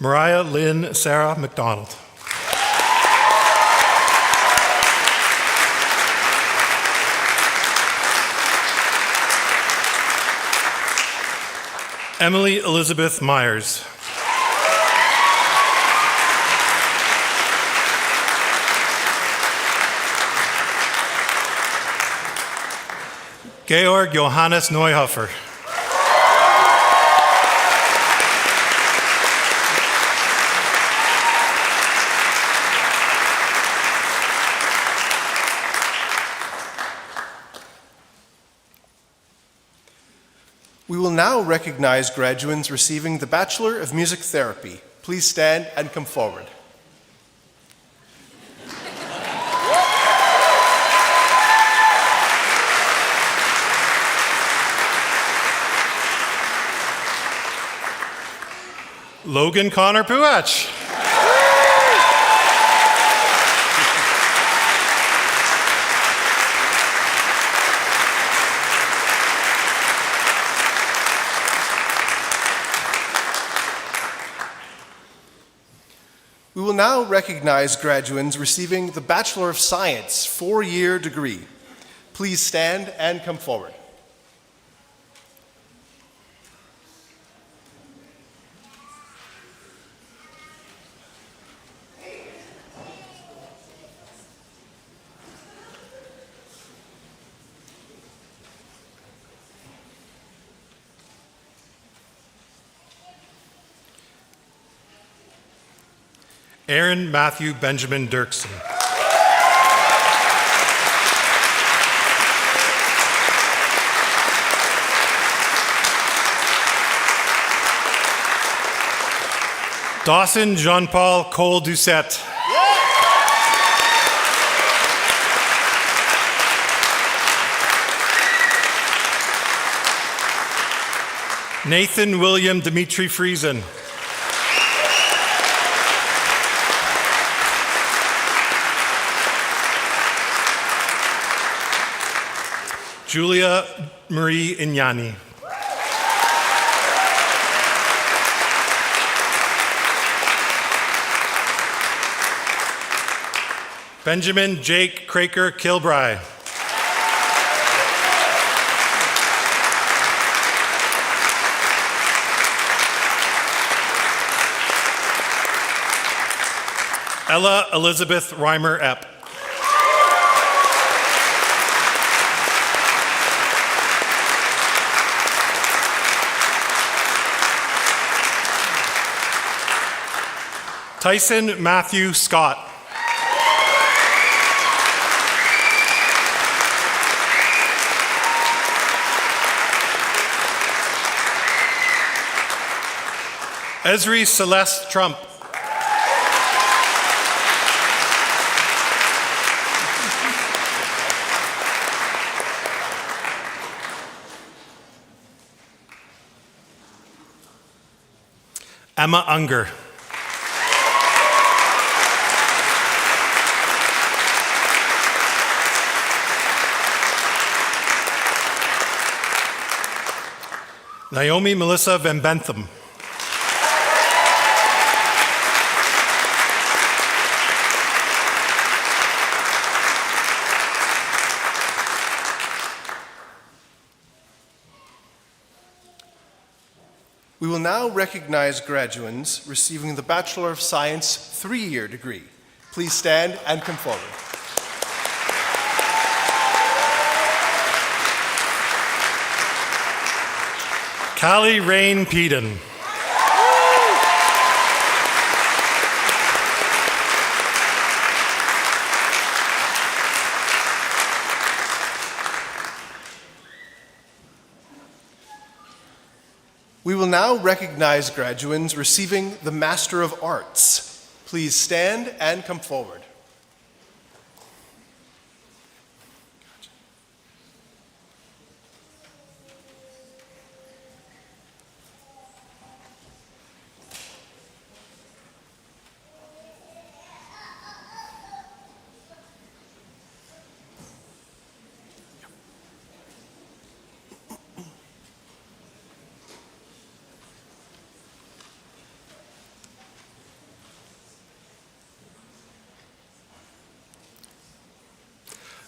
Mariah Lynn Sarah McDonald. Emily Elizabeth Myers. Georg Johannes Neuhofer. We will now recognize graduands receiving the Bachelor of Music Therapy. Please stand and come forward. Logan Connor Puach. now recognize graduates receiving the Bachelor of Science 4-year degree. Please stand and come forward. Aaron Matthew Benjamin Dirksen. Dawson Jean-Paul Cole-Doucette. Nathan William Dimitri Friesen. Julia Marie Ignani. Benjamin Jake Craker Kilbride. Ella Elizabeth Reimer Epp. Tyson Matthew Scott. Esri Celeste Trump. Emma Unger. Naomi Melissa Van Bentham. We will now recognize graduates receiving the Bachelor of Science 3-year degree. Please stand and come forward. Callie Rain Peden. We will now recognize graduates receiving the Master of Arts. Please stand and come forward.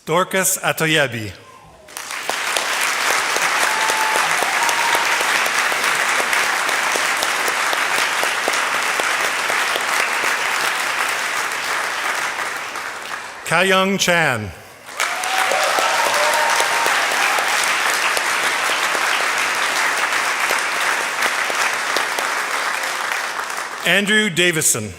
Dorcas Atoyebi. Kayung Chan. Andrew Davison.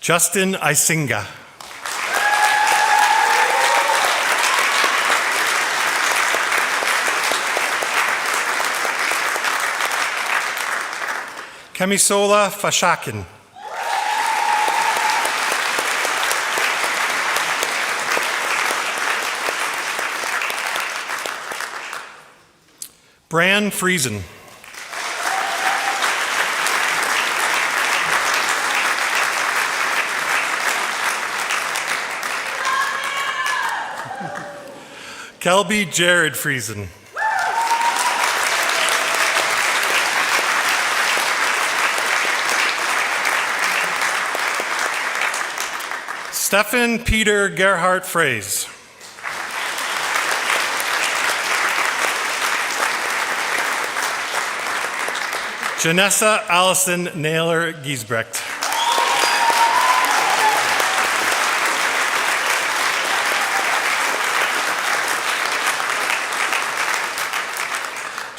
Justin Isinga. Kemisola Fashakin. Bran Friesen. Kelby Jared Friesen. Stefan Peter Gerhardt Fraze. Janessa Allison Naylor Giesbrecht.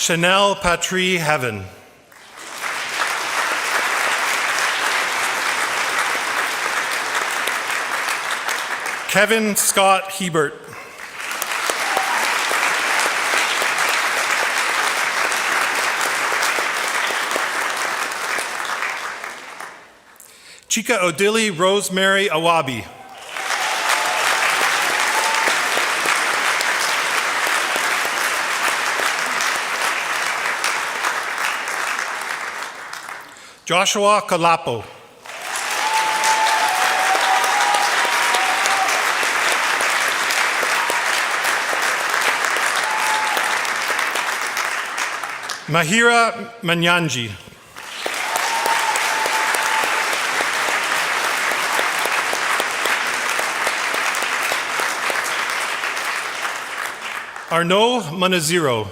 Chanel Patrie Heaven. Kevin Scott Hebert. Chika Odili Rosemary Awabi. Joshua Kalapo. Mahira Manyanji. Arnaud Manaziro.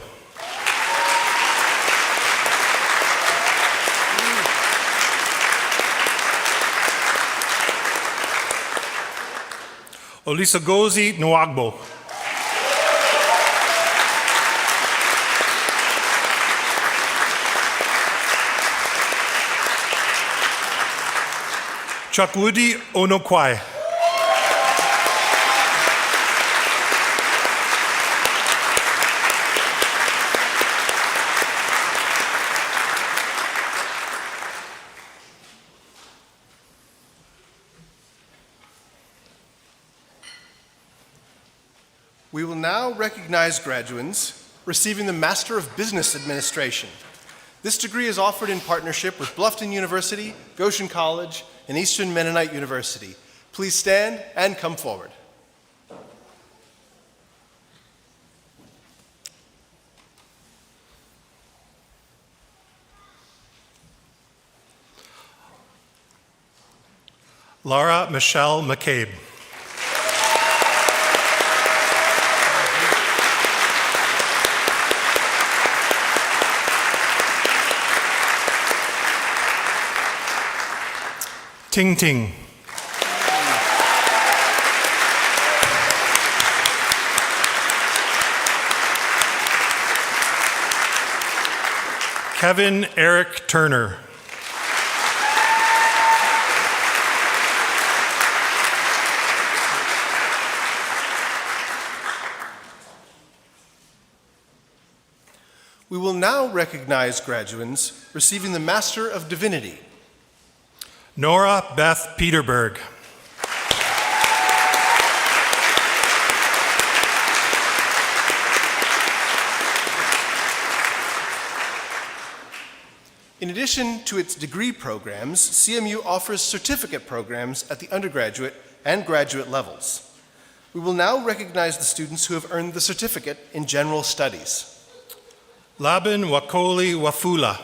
Olisagozi Nwagbo. Chukwudi Onokwai. We will now recognize graduates receiving the Master of Business Administration. This degree is offered in partnership with Bluffton University, Goshen College, and Eastern Mennonite University. Please stand and come forward. Laura Michelle McCabe. Ting Ting. Kevin Eric Turner. We will now recognize graduates receiving the Master of Divinity. Nora Beth Peterberg. In addition to its degree programs, CMU offers certificate programs at the undergraduate and graduate levels. We will now recognize the students who have earned the certificate in general studies. Laban Wakoli Wafula.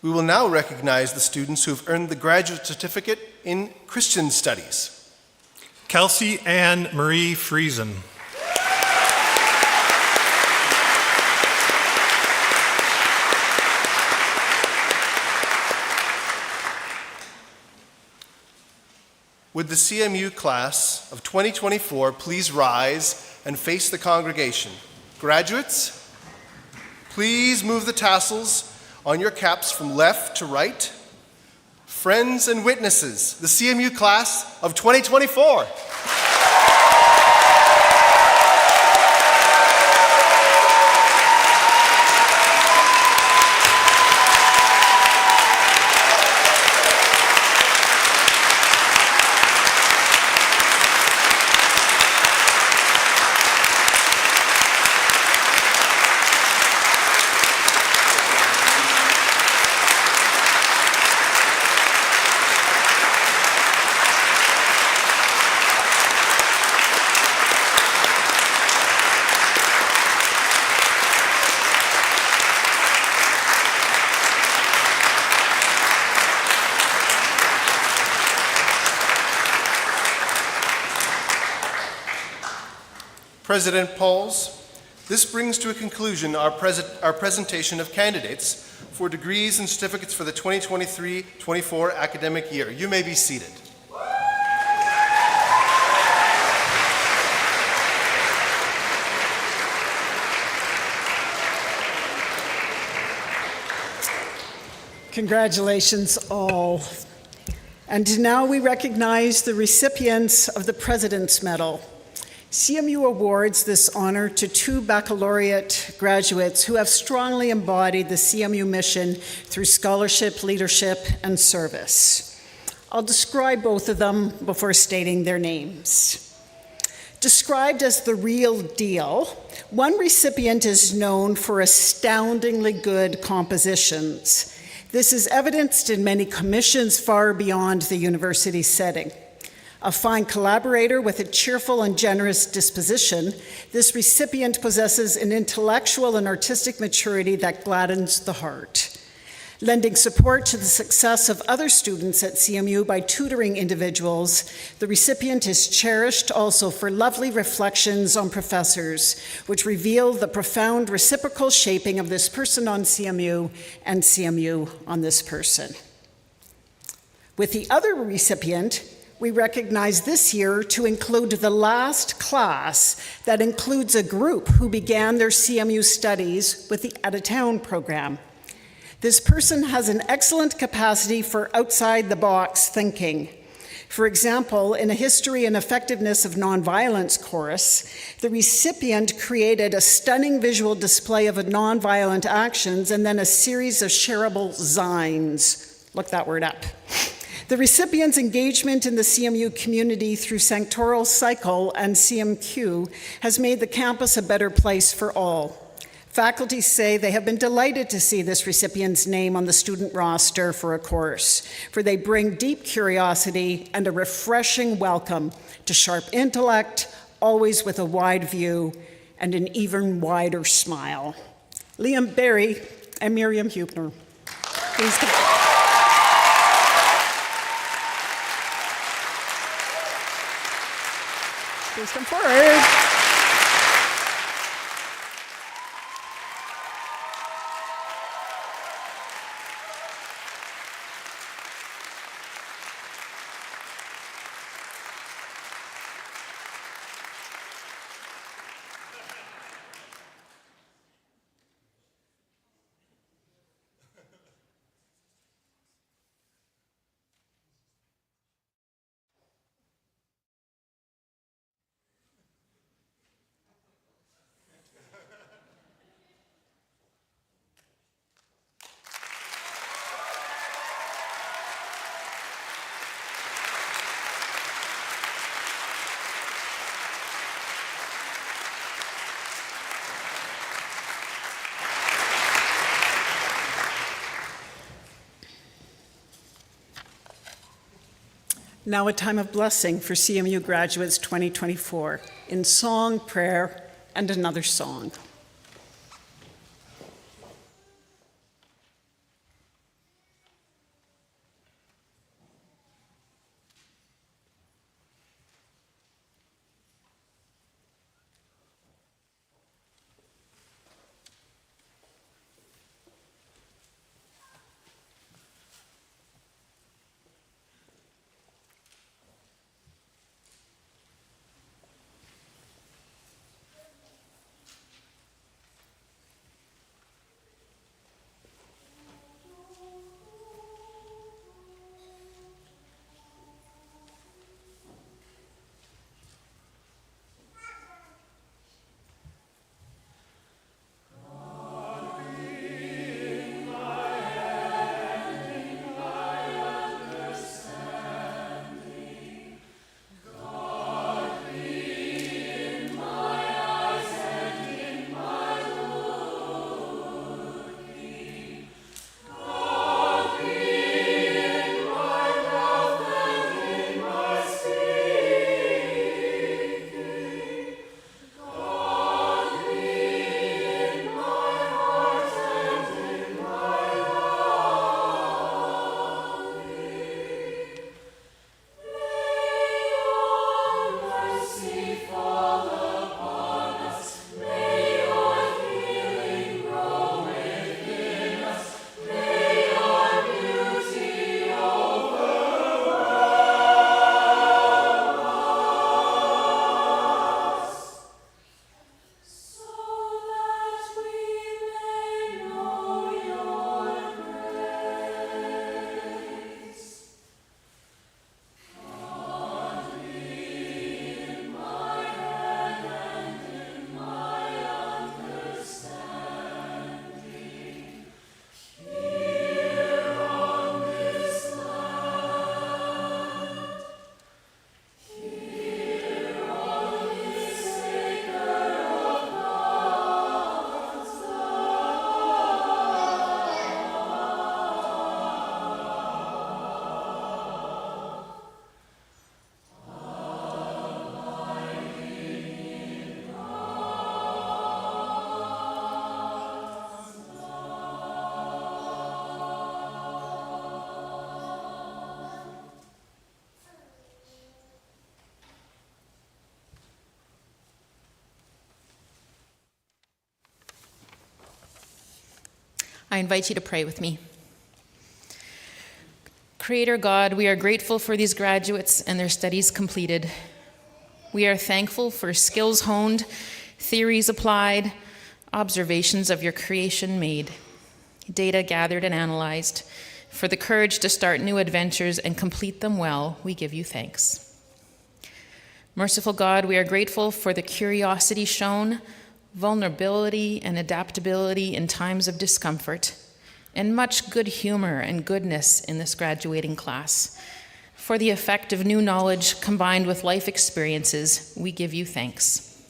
We will now recognize the students who have earned the graduate certificate in Christian studies. Kelsey Ann Marie Friesen. Would the CMU Class of 2024 please rise and face the congregation? Graduates, please move the tassels on your caps from left to right. Friends and witnesses, the CMU Class of 2024. President Pauls, this brings to a conclusion our presentation of candidates for degrees and certificates for the 2023-24 academic year. You may be seated. Congratulations all. And now we recognize the recipients of the President's Medal. CMU awards this honor to 2 baccalaureate graduates who have strongly embodied the CMU mission through scholarship, leadership, and service. I'll describe both of them before stating their names. Described as the real deal, one recipient is known for astoundingly good compositions. This is evidenced in many commissions far beyond the university setting. A fine collaborator with a cheerful and generous disposition, this recipient possesses an intellectual and artistic maturity that gladdens the heart. Lending support to the success of other students at CMU by tutoring individuals, the recipient is cherished also for lovely reflections on professors, which reveal the profound reciprocal shaping of this person on CMU and CMU on this person. With the other recipient, we recognize this year to include the last class that includes a group who began their CMU studies with the out-of-town program. This person has an excellent capacity for outside-the-box thinking. For example, in a history and effectiveness of nonviolence course, the recipient created a stunning visual display of nonviolent actions and then a series of shareable zines. Look that word up. The recipient's engagement in the CMU community through Sanctoral Cycle and CMQ has made the campus a better place for all. Faculty say they have been delighted to see this recipient's name on the student roster for a course, for they bring deep curiosity and a refreshing welcome to sharp intellect, always with a wide view and an even wider smile. Liam Berry and Miriam Hubner. Please come. Please come forward. Now a time of blessing for CMU graduates 2024 in song, prayer, and another song. I invite you to pray with me. Creator God, we are grateful for these graduates and their studies completed. We are thankful for skills honed, theories applied, observations of your creation made, data gathered and analyzed. For the courage to start new adventures and complete them well, we give you thanks. Merciful God, we are grateful for the curiosity shown, vulnerability and adaptability in times of discomfort, and much good humor and goodness in this graduating class. For the effect of new knowledge combined with life experiences, we give you thanks.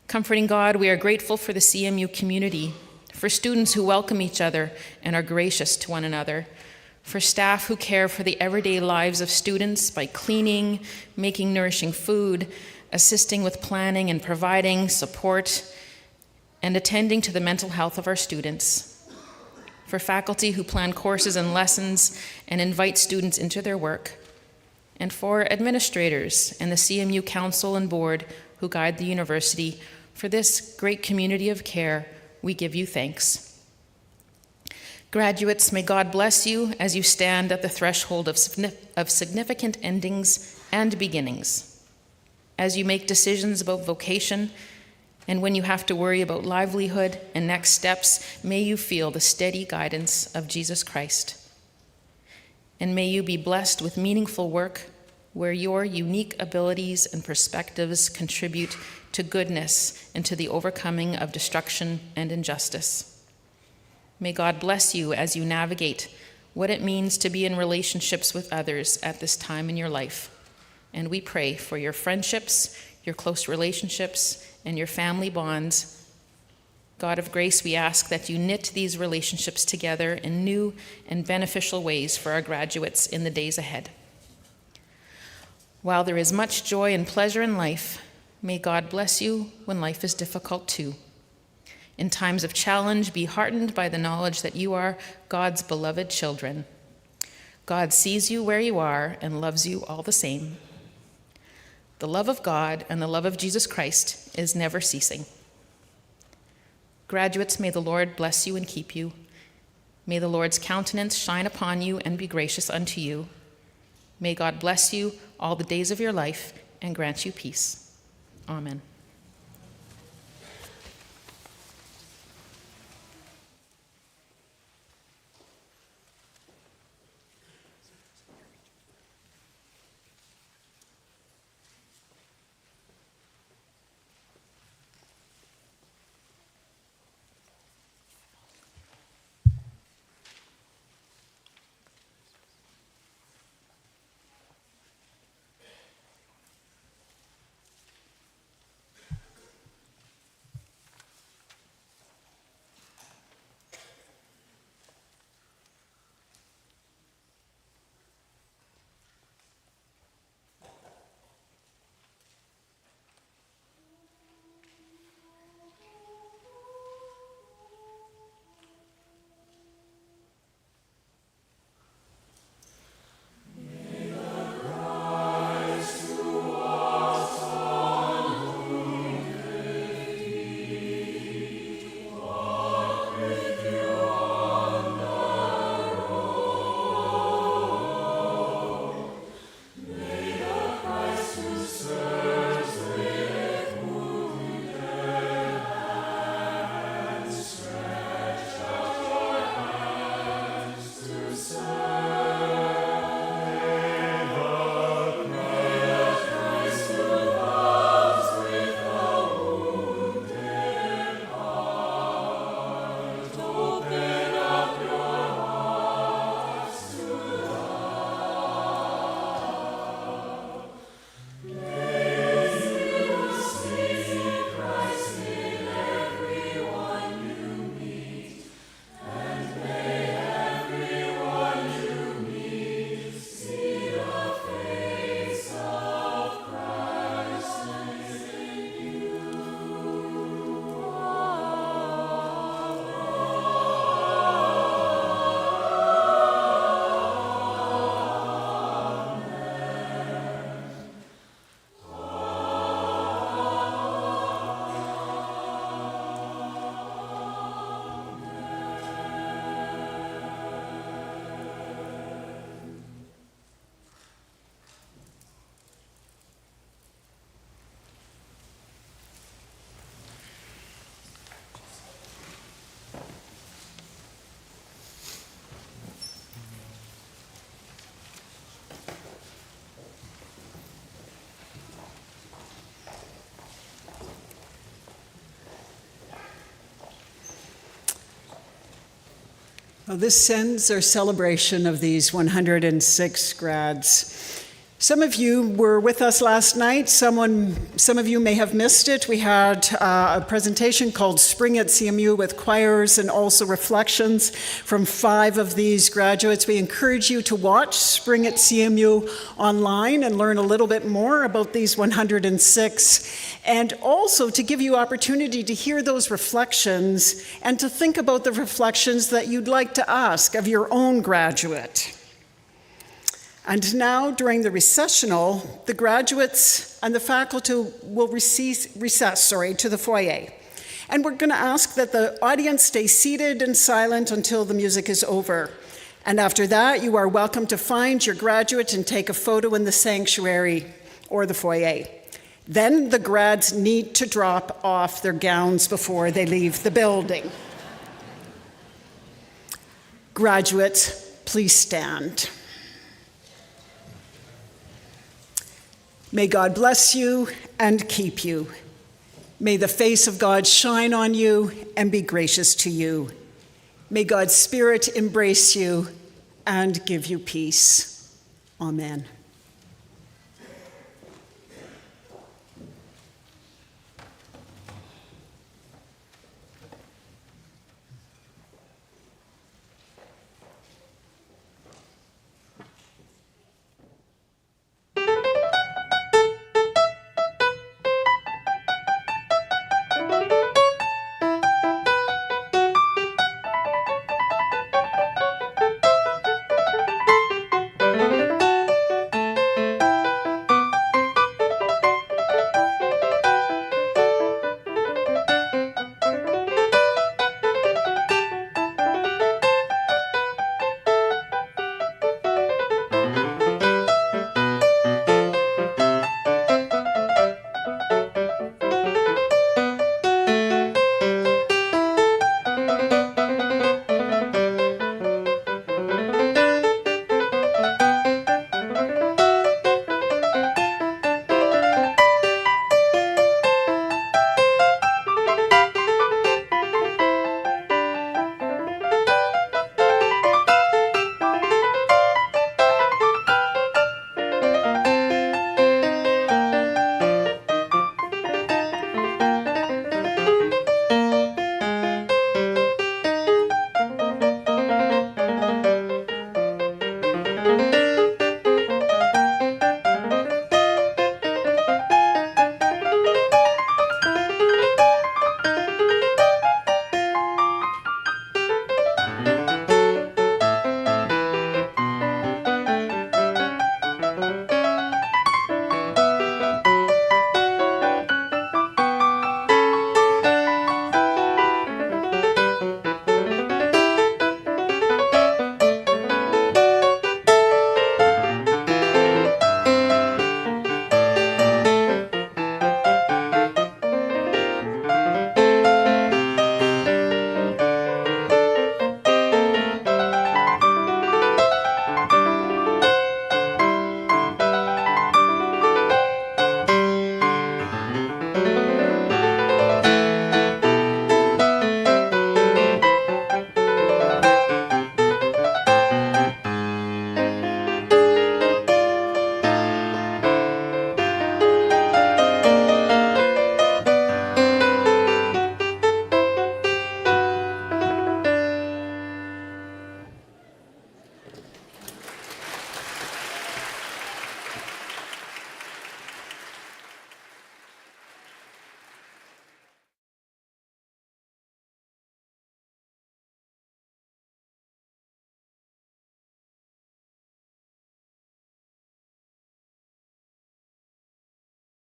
Comforting God, we are grateful for the CMU community, for students who welcome each other and are gracious to one another, for staff who care for the everyday lives of students by cleaning, making nourishing food, assisting with planning and providing support, and attending to the mental health of our students, for faculty who plan courses and lessons and invite students into their work, and for administrators and the CMU Council and Board who guide the university. For this great community of care, we give you thanks. Graduates, may God bless you as you stand at the threshold of significant endings and beginnings. As you make decisions about vocation, and when you have to worry about livelihood and next steps, may you feel the steady guidance of Jesus Christ. And may you be blessed with meaningful work where your unique abilities and perspectives contribute to goodness and to the overcoming of destruction and injustice. May God bless you as you navigate what it means to be in relationships with others at this time in your life. And we pray for your friendships, your close relationships, and your family bonds. God of grace, we ask that you knit these relationships together in new and beneficial ways for our graduates in the days ahead. While there is much joy and pleasure in life, may God bless you when life is difficult too. In times of challenge, be heartened by the knowledge that you are God's beloved children. God sees you where you are and loves you all the same. The love of God and the love of Jesus Christ is never ceasing. Graduates, may the Lord bless you and keep you. May the Lord's countenance shine upon you and be gracious unto you. May God bless you all the days of your life and grant you peace. Amen. Well, this ends our celebration of these 106 grads. Some of you were with us last night. Some of you may have missed it. We had a presentation called Spring at CMU with choirs and also reflections from 5 of these graduates. We encourage you to watch Spring at CMU online and learn a little bit more about these 106, and also to give you opportunity to hear those reflections and to think about the reflections that you'd like to ask of your own graduate. And now, during the recessional, the graduates and the faculty will recess to the foyer. And we're going to ask that the audience stay seated and silent until the music is over. And after that, you are welcome to find your graduate and take a photo in the sanctuary or the foyer. Then the grads need to drop off their gowns before they leave the building. Graduates, please stand. May God bless you and keep you. May the face of God shine on you and be gracious to you. May God's Spirit embrace you and give you peace. Amen.